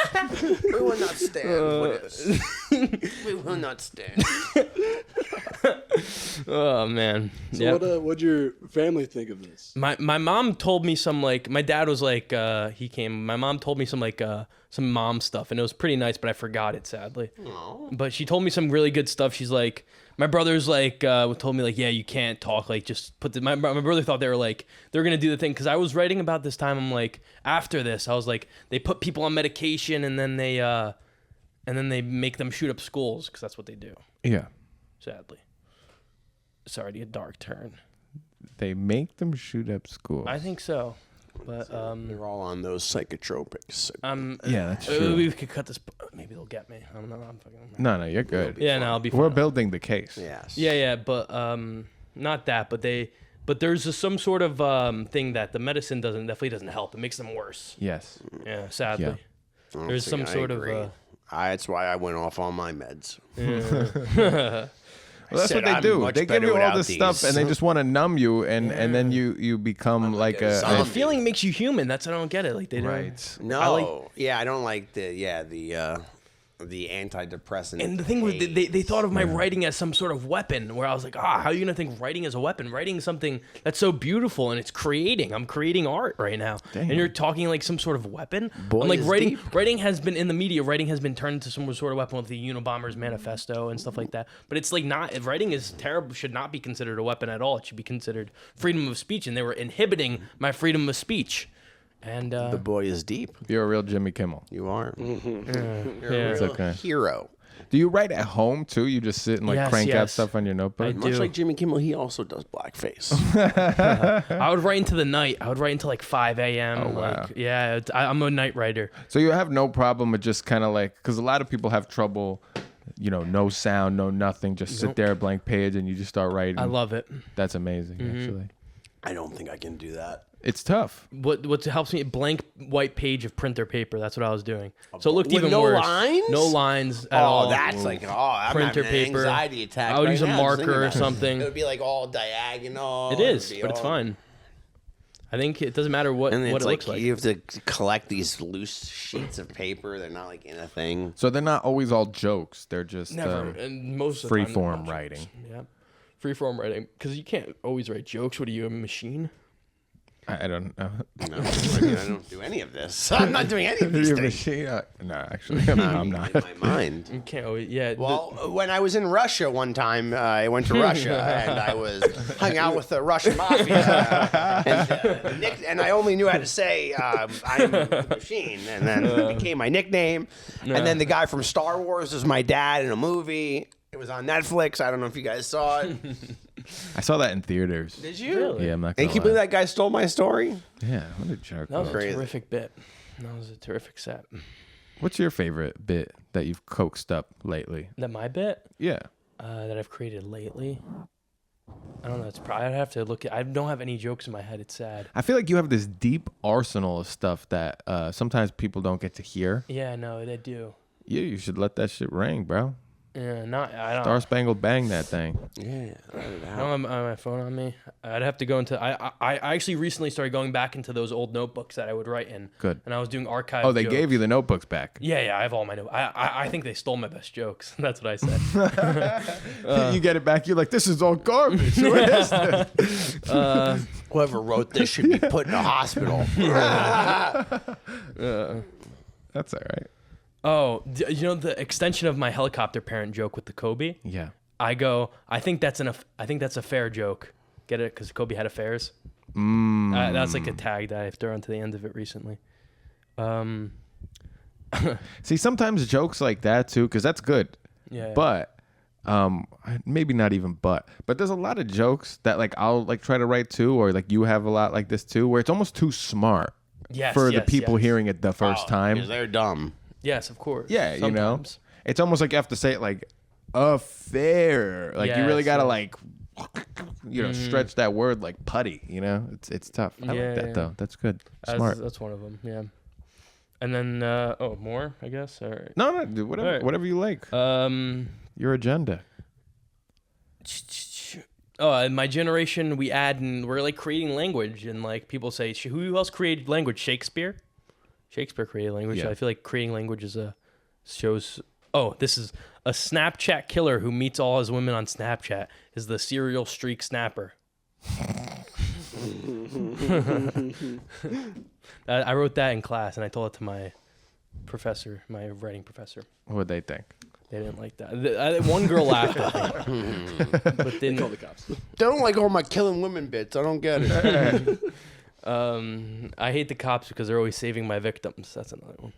We will not stand for this. We will not stand. Oh man. So Yeah. what'd your family think of this? My mom told me some like my dad was like he came. My mom told me some like some mom stuff, and it was pretty nice, but I forgot it sadly. But she told me some really good stuff. She's like, my brother's like told me like, yeah, you can't talk, like just put the. My brother thought they were gonna do the thing, because I was writing about this time. I'm like, after this, I was like, they put people on medication, and then they make them shoot up schools, because that's what they do. Yeah. Sadly. Sorry to get dark turn. They make them shoot up schools. I think so. But They're all on those psychotropics. Yeah, that's true. we could cut this. Maybe they'll get me. I don't know. I'm fucking. No, you're good. Yeah, no, I'll be. We're fine. building the case. Yes. Yeah, but not that. But there's some sort of thing that the medicine definitely doesn't help. It makes them worse. Yes. Yeah, sadly. Yeah. There's some sort of. That's why I went off on my meds. Well, that's said what they I'm do. much They give better you all without this stuff, these. and they just want to numb you, and then you become like a a zombie. The feeling makes you human. That's I don't get it. Like they don't. right. No. I like- I don't like the the antidepressant. And the thing was, they thought of my writing as some sort of weapon, where I was like, how are you going to think writing is a weapon? Writing is something that's so beautiful, and it's creating. I'm creating art right now. Damn. And you're talking like some sort of weapon? Boy, I'm like, is writing has been, in the media, writing has been turned into some sort of weapon with the Unabomber's manifesto and stuff like that. But it's like not, writing is terrible, should not be considered a weapon at all. It should be considered freedom of speech, and they were inhibiting my freedom of speech. And The boy is deep. You're a real Jimmy Kimmel. You are. yeah. It's okay. Hero. Do you write at home too? You just sit and like Yes, crank out yes. stuff on your notebook? I Much do. like Jimmy Kimmel, he also does blackface. I would write into the night. I would write until like 5 a.m. Oh, wow. Like, yeah, I'm a night writer. So you have no problem with just kind of like, because a lot of people have trouble, no sound, no nothing, just sit there, blank page, and you just start writing. I love it. That's amazing, actually. I don't think I can do that. It's tough. What helps me, blank white page of printer paper. That's what I was doing. So it looked With even no worse. lines? No lines at Oh, all. that's like, I'm Printer having an paper. anxiety attack. I would right use a now, marker thinking or about it. something. It would be like all diagonal. It is, would be but it's all- fine. I think it doesn't matter what And it it's looks like. you have to collect these loose sheets of paper. They're not like in a thing. So they're not always all jokes. They're just Never. And most of the time, they're free-form not writing. jokes. Yeah. Freeform writing. Because you can't always write jokes. What are you, a machine? I don't know. No, I mean, I don't do any of this. I'm not doing any of these You're a things. machine? No, actually, I'm not. In my mind. You can't always, yeah. Well, when I was in Russia one time, I went to Russia and I was hung out with the Russian mafia, and I only knew how to say "I'm a machine," and then it became my nickname. And then the guy from Star Wars was my dad in a movie. It was on Netflix. I don't know if you guys saw it. I saw that in theaters. Did you? Really? Yeah, I'm not And gonna can you believe lie. that guy stole my story? Yeah, what a jerk. that was Crazy. a terrific bit. That was a terrific set. What's your favorite bit that you've coaxed up lately? That my bit Yeah. that I've created lately. I don't know. It's probably, I'd have to look at. I don't have any jokes in my head. It's sad. I feel like you have this deep arsenal of stuff that sometimes people don't get to hear. Yeah, no, they do. Yeah, you should let that shit ring, bro. Yeah, I don't. Star Spangled Bang that thing. Yeah. I don't have my phone on me. I'd have to go into. I actually recently started going back into those old notebooks that I would write in. Good. And I was doing archive. Oh, they jokes. gave you the notebooks back. Yeah, I have all my notes. I think they stole my best jokes. That's what I said. You get it back. You're like, this is all garbage. What is this? Whoever wrote this should be put in a hospital. That's all right. Oh, the extension of my helicopter parent joke with the Kobe. Yeah. I think that's a fair joke. Get it? Because Kobe had affairs. That's like a tag that I've thrown to the end of it recently. See, sometimes jokes like that too, because that's good. Yeah. But maybe not even but there's a lot of jokes that like I'll like try to write too, or like you have a lot like this too, where it's almost too smart for the people hearing it the first time. Because they're dumb. Yes, of course. Yeah, Sometimes. it's almost like you have to say it like affair. Like you really Yes, gotta yes. like stretch that word like putty. It's tough. I Yeah, like that yeah. though. That's good. Smart. That's one of them. Yeah. And then more, I guess. All right. No, dude, whatever, All right. whatever you like. Your agenda. In my generation, we add and we're like creating language, and like people say, who else created language? Shakespeare. Shakespeare created language. Yeah. I feel like creating language shows. Oh, this is a Snapchat killer who meets all his women on Snapchat is the serial streak snapper. I wrote that in class, and I told it to my professor, my writing professor. What'd they think? They didn't like that. One girl laughed at me, but didn't. Call the cops. They don't like all my killing women bits. I don't get it. I hate the cops because they're always saving my victims. That's another one.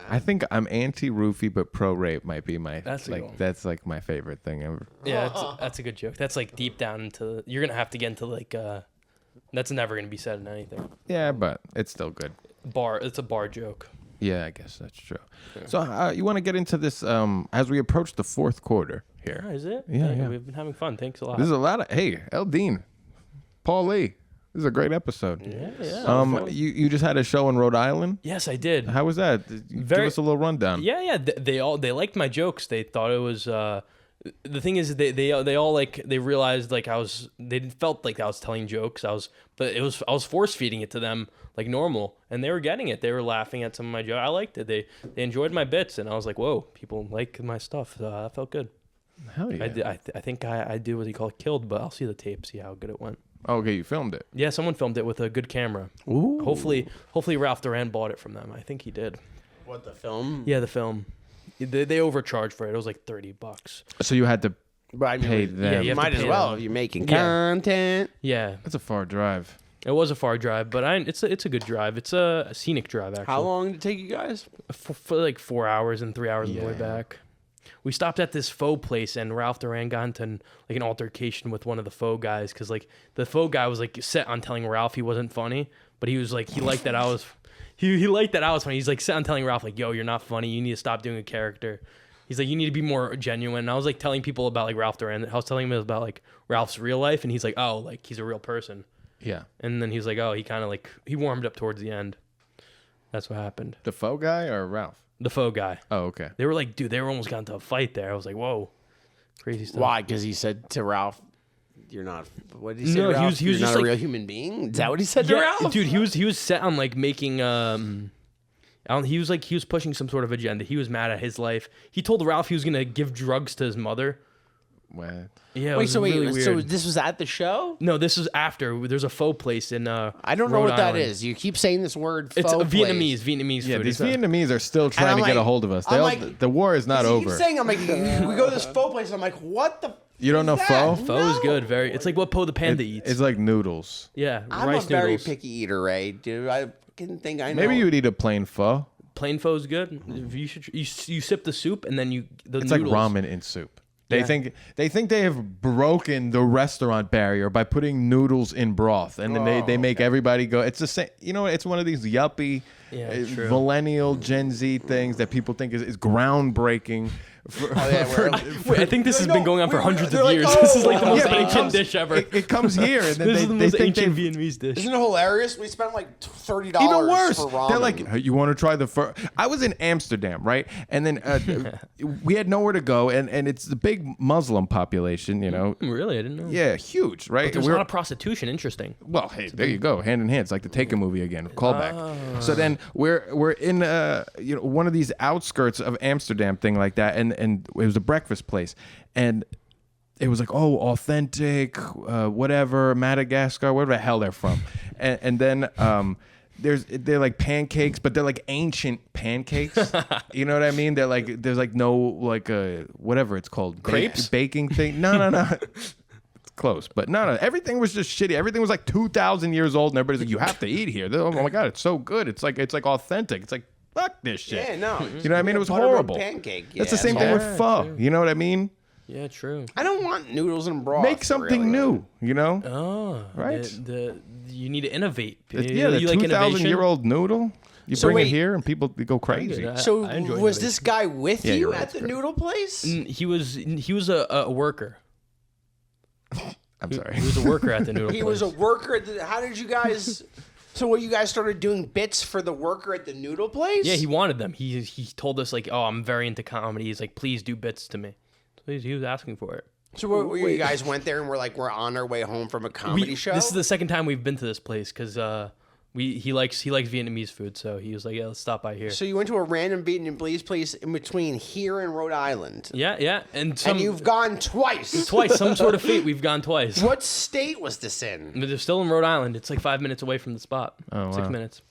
I think I'm anti-roofie, but pro-rape might be my That's a good one. that's like my favorite thing ever. Yeah, that's a good joke. That's like deep down into. You're gonna have to get into like. That's never gonna be said in anything. Yeah, but it's still good. It's a bar joke. Yeah, I guess that's true. So you want to get into this as we approach the fourth quarter here? Is it? Yeah, yeah. We've been having fun. Thanks a lot. This is a lot of Eldin, Paul Lee. This is a great episode. Yeah. You just had a show in Rhode Island. Yes, I did. How was that? Give us a little rundown. Yeah. They liked my jokes. They thought it was The thing is, they all like they realized like they felt like I was telling jokes. I was force feeding it to them like normal, and they were getting it. They were laughing at some of my jokes. I liked it. They enjoyed my bits, and I was like, whoa, people like my stuff. So that felt good. Hell yeah. I think I do what he called killed, but I'll see the tape, see how good it went. Okay, you filmed it. Yeah, someone filmed it with a good camera. Ooh. Hopefully Ralph Duran bought it from them. I think he did. What, the film? Yeah, the film. They overcharged for it. It was like $30. So you had to But I mean, pay you them. you have might to as pay well them. if you're making Yeah. content. Yeah, That's a far drive. it was a far drive, but it's a good drive. It's a scenic drive actually. How long did it take you guys? For like 4 hours and 3 hours on the way Yeah. back. We stopped at this faux place, and Ralph Duran got into like an altercation with one of the faux guys because like the faux guy was like set on telling Ralph he wasn't funny, but he was like he liked that I was he liked that I was funny. He's like set on telling Ralph like, yo, you're not funny. You need to stop doing a character. He's like, you need to be more genuine. And I was like telling people about like Ralph Duran. I was telling him about like Ralph's real life, and he's like, oh, like he's a real person. Yeah. And then he was like, oh, he kind of like he warmed up towards the end. That's what happened. The faux guy or Ralph? The faux guy. Oh, okay. They were like, dude, they were almost got into a fight there. I was like, whoa, crazy stuff. Why? Because he said to Ralph, "You're not." What did he say? No, to Ralph? he was You're just not a like- real human being. Is that what he said to Yeah, Ralph? dude, he was set on like making he was pushing some sort of agenda. He was mad at his life. He told Ralph he was gonna give drugs to his mother. What? Yeah, it Wait, was so really weird. so this was at the show? No, this is after. There's a faux place in I don't know Rhode what that Island. is. You keep saying this word. It's faux a Vietnamese Yeah, food. these It's a- Vietnamese are still trying I'm to get a like- hold of us. I'm like- The war is not He over. keeps saying, I'm like, we go to this faux place. And I'm like, what the? You don't know is pho? that? Pho is No. good. Very. It's like what Po the Panda eats. It's like noodles. Yeah, I'm rice a very noodles. picky eater, Ray. Dude, I fucking think I know. Maybe you would eat a plain pho. Plain pho is good. You should you sip the soup and then the It's noodles. like ramen in soup. They Yeah. think they have broken the restaurant barrier by putting noodles in broth, and then they make everybody go. It's the same. You know, it's one of these yuppie, Yeah, true. millennial Gen Z things that people think is groundbreaking. Oh, yeah, Wait, I think this has been going on for hundreds they're of like, years. oh, this is like the yeah, most but it ancient comes- dish ever. It comes here, and then This is the they most think ancient they've Vietnamese dish. Isn't it hilarious? We spent like $30 even worse. for ramen. They're like, hey, you want to try the pho? I was in Amsterdam, right? And then we had nowhere to go, and it's the big Muslim population, you know. Really, I didn't know. Yeah, huge, right? There's a We're- lot of prostitution. Interesting. Well, hey, there you go, hand in hand. It's like the Taken movie again, callback. So then we're in one of these outskirts of Amsterdam thing like that, and it was a breakfast place, and it was like, oh, authentic, whatever, Madagascar, wherever the hell they're from, and then they're like pancakes, but they're like ancient pancakes. You know what I mean? They're like there's like no like whatever it's called, Crepes? baking thing. No. Close, but no, everything was just shitty. Everything was like 2,000 years old, and everybody's like, "You have to eat here." Oh my god, it's so good. It's like authentic. It's like fuck this shit. Yeah, no. You know what I mean? It was Buttermilk horrible. pancake. That's the Yeah, same thing with Yeah, pho. true. You know what I mean? Yeah, true. I don't want noodles and broth. Make something really. new. You know? Oh, Right. You need to innovate. Yeah, the you like 2,000-year-old noodle. You So bring wait. it here, and people go crazy. good. So I enjoy was innovation. this guy with Yeah, you you're right, at it's the great. noodle place? He was a worker. I'm sorry. He was a worker at the noodle He place. was a worker at the. How did you guys? So what, you guys started doing bits for the worker at the noodle place? Yeah, he wanted them. He told us like, oh, I'm very into comedy. He's like, please do bits to me. So he was asking for it. So what, you guys went there and we're on our way home from a comedy show. This is the second time we've been to this place because he likes Vietnamese food. So he was like, yeah, let's stop by here. So you went to a random Vietnamese place in between here and Rhode Island, Yeah, and and you've gone twice. twice. Some sort of fate. We've gone twice. What state was this in? But they're still in Rhode Island. It's like 5 minutes away from the spot. Oh, 6 wow. minutes.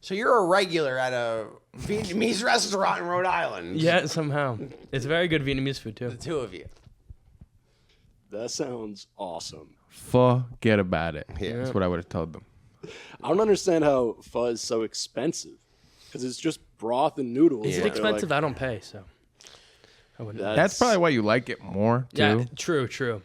So you're a regular at a Vietnamese restaurant in Rhode Island. Yeah, somehow. It's very good Vietnamese food too. The two of you. That sounds awesome. Forget about it. Yeah. That's what I would have told them. I don't understand how pho is so expensive because it's just broth and noodles. Is it but they're expensive? like, I don't pay, so I wouldn't. That's probably why you like it more too. Yeah, true.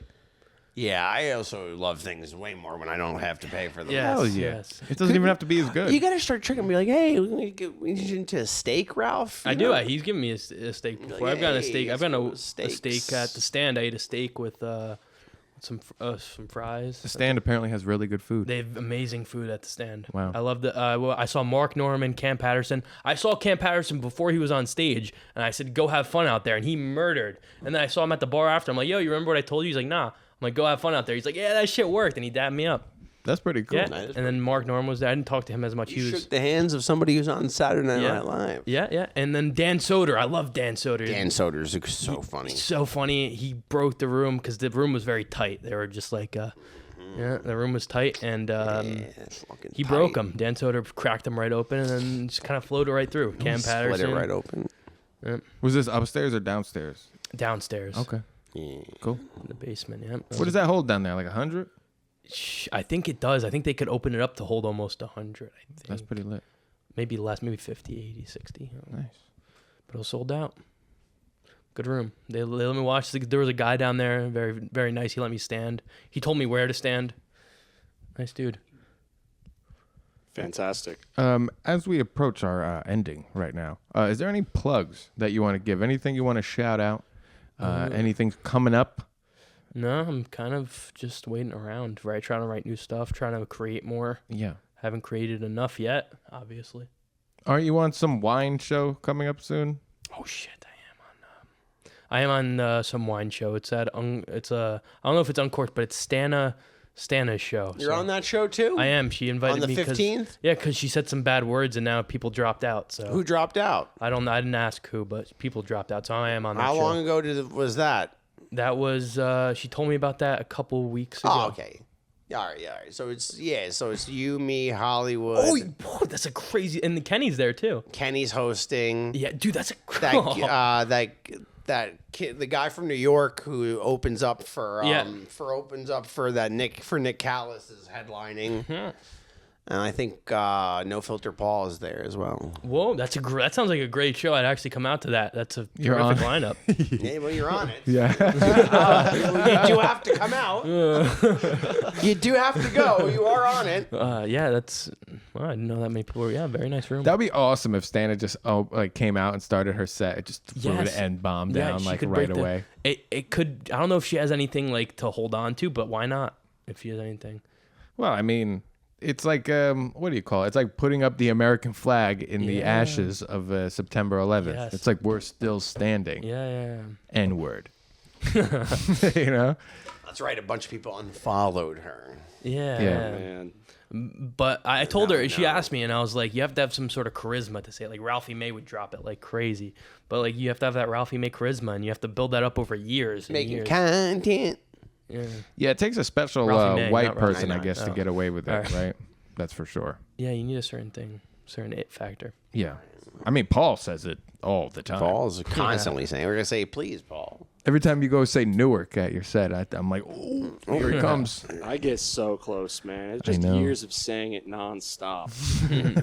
Yeah, I also love things way more when I don't have to pay for them. Yes, Hell yeah. yes. It doesn't even have to be as good. You gotta start tricking me like, hey, we need you into a steak, Ralph. I You do. know? He's given me a steak before. like, I've gotten a "Hey, steak. I've let's gotten go a steak steaks." at the stand. I ate a steak with some fries. The stand apparently has really good food. They have amazing food at the stand. Wow. I love the. Well, I saw Mark Norman, Cam Patterson. I saw Cam Patterson before he was on stage, and I said, "Go have fun out there," and he murdered. And then I saw him at the bar after. I'm like, "Yo, you remember what I told you?" He's like, "Nah." I'm like, "Go have fun out there." He's like, "Yeah, that shit worked," and he dabbed me up. That's pretty cool. Yeah. And then Mark Norman was there. I didn't talk to him as much. You He was. shook the hands of somebody who's on Saturday Night Yeah. Live. Yeah. And then Dan Soder. I love Dan Soder. Dan Soder's so funny. So funny. He broke the room because the room was very tight. They were just like, yeah, the room was tight, and Fucking he tight. broke him. Dan Soder cracked him right open, and then just kind of floated right through. Cam Patterson. Split it right open. Was this upstairs or downstairs? Downstairs. Okay. Yeah. Cool. In the basement, yeah. What does that hold down there? Like 100? I think it does. I think they could open it up to hold almost 100, I think. That's pretty lit. Maybe less, maybe 50, 80, 60. I don't know. Nice. But it was sold out. Good room. They let me watch. There was a guy down there, very, very nice. He let me stand. He told me where to stand. Nice dude. Fantastic. As we approach our ending right now, is there any plugs that you want to give? Anything you want to shout out? Anything coming up? No, I'm kind of just waiting around, right? Trying to write new stuff, trying to create more. Yeah. Haven't created enough yet, obviously. Aren't you on some wine show coming up soon? Oh shit, I am on some wine show. It's at I don't know if it's Uncorked, but it's Stana's show. You're on that show too? I am. She invited On me the 15th? Yeah, because she said some bad words and now people dropped out. So Who dropped out? I didn't ask who, but people dropped out. So I am on that How show. long ago was that? That was she told me about that a couple weeks ago. Oh, okay. All right. So it's you, me, Hollywood. Oh, whoa, that's a crazy. And Kenny's there too. Kenny's hosting. Yeah, dude, that's a That kid, the guy from New York who opens up for Nick Callis is headlining. And I think No Filter Paul is there as well. Whoa, that sounds like a great show. I'd actually come out to that. That's a You're terrific on. lineup. Yeah, well, you're on it. Yeah. You do have to come out. You do have to go. You are on it. Yeah, that's. Well, I didn't know that many people were. Yeah, very nice room. That'd be awesome if Stana just came out and started her set. It just threw Yes. the end bomb Yeah, down she like could right break the- away. It could. I don't know if she has anything like to hold on to, but why not? If she has anything. Well, I mean, it's like what do you call it? It's like putting up the American flag in the ashes of September 11th. Yes. It's like we're still standing. Yeah. N word. You know? That's right. A bunch of people unfollowed her. Yeah. Man. But I told her, she asked me, and I was like, you have to have some sort of charisma to say it. Like Ralphie May would drop it like crazy. But like you have to have that Ralphie May charisma, and you have to build that up over years. And Making years. content. Yeah, it takes a special Ralphie May, white not Ralphie person, I May. guess, to Oh. get away with it, All right. right? That's for sure. Yeah, you need a certain thing, certain it factor. Yeah. I mean, Paul says it all the time. Paul's constantly saying, we're going to say, please, Paul. Every time you go say Newark at your set, I'm like, oh, here he comes. I get so close, man. It's just know. years of saying it nonstop.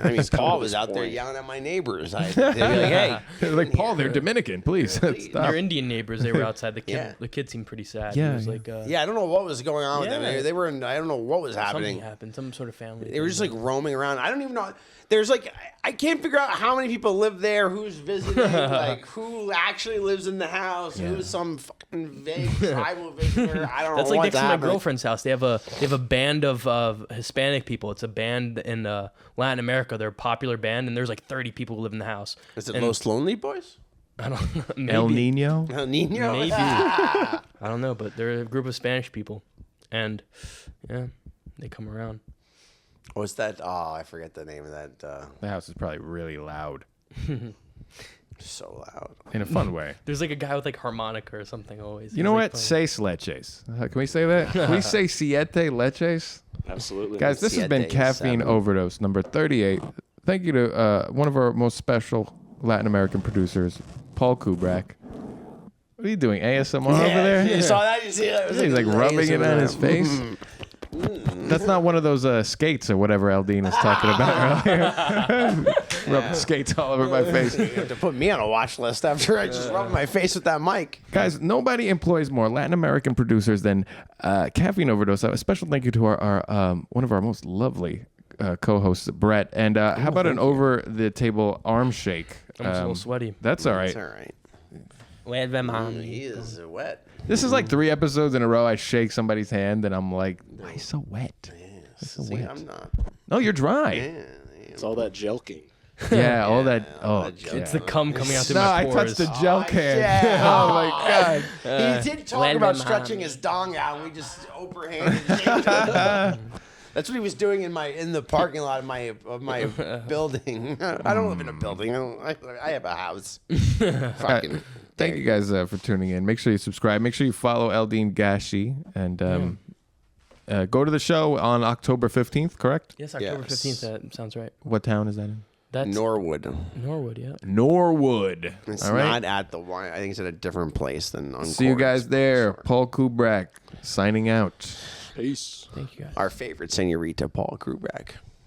I mean, Paul to was this out there point. yelling at my neighbors. They'd be like, hey. They're like, Paul, they're Dominican. Please stop. Your Indian neighbors, they were outside. Yeah. The kid seemed pretty sad. Yeah, He was yeah. like, Yeah, I don't know what was going on with Yeah. them. They were in, I don't know what was something happening. happened, some sort of family. They were just thing. like roaming around. I don't even know. There's like, I can't figure out how many people live there, who's visiting, like who actually lives in the house, who's some fucking vague tribal visitor. I don't That's know like what's next to my happening. girlfriend's house. They have a band of Hispanic people. It's a band in Latin America. They're a popular band, and there's like 30 people who live in the house. Is it And Los Lonely Boys? I don't know. Maybe, El Nino? El Nino? Maybe. I don't know, but they're a group of Spanish people, and yeah, they come around. What's that? Oh, I forget the name of that. The house is probably really loud So loud. in a fun way. There's like a guy with like harmonica or something always. You know what? Seis leches. Can we say that? Can we say siete leches? Absolutely. Guys, this has been Siete, Caffeine 7. Overdose number 38. Thank you to one of our most special Latin American producers, Paul Kubrak. What are you doing? ASMR over there? You saw that? You see that? It was He's like rubbing it on his ASMR. face. That's not one of those skates or whatever Eldin was talking about earlier. Rubbing skates all over my face. You have to put me on a watch list after I just rubbed my face with that mic. Guys, nobody employs more Latin American producers than Caffeine Overdose. A special thank you to our one of our most lovely co-hosts, Brett. And how about an over-the-table arm shake? I'm just a little sweaty. That's all right. It's all right. He is wet. This is like 3 episodes in a row. I shake somebody's hand and I'm like, why he's so wet? So See, wet. I'm not. No, you're dry. It's all that jelking. Yeah, all that. Oh, It's the cum coming out through no, my I pores. touched the gel can. yeah. Oh my god. He did talk about stretching his dong out, and we just overhanded. That's what he was doing in the parking lot of my building. I don't live in a building. I have a house. Fucking. Thank you guys for tuning in. Make sure you subscribe. Make sure you follow Eldin Gashi and go to the show on October 15th. Correct? Yes, October Yes. 15th. That sounds right. What town is that in? That's Norwood. Norwood, yeah. Norwood. It's all right. not at the wine. I think it's at a different place than on. See you guys there. Paul Kubrak signing out. Peace. Thank you guys. Our favorite senorita, Paul Krubeck.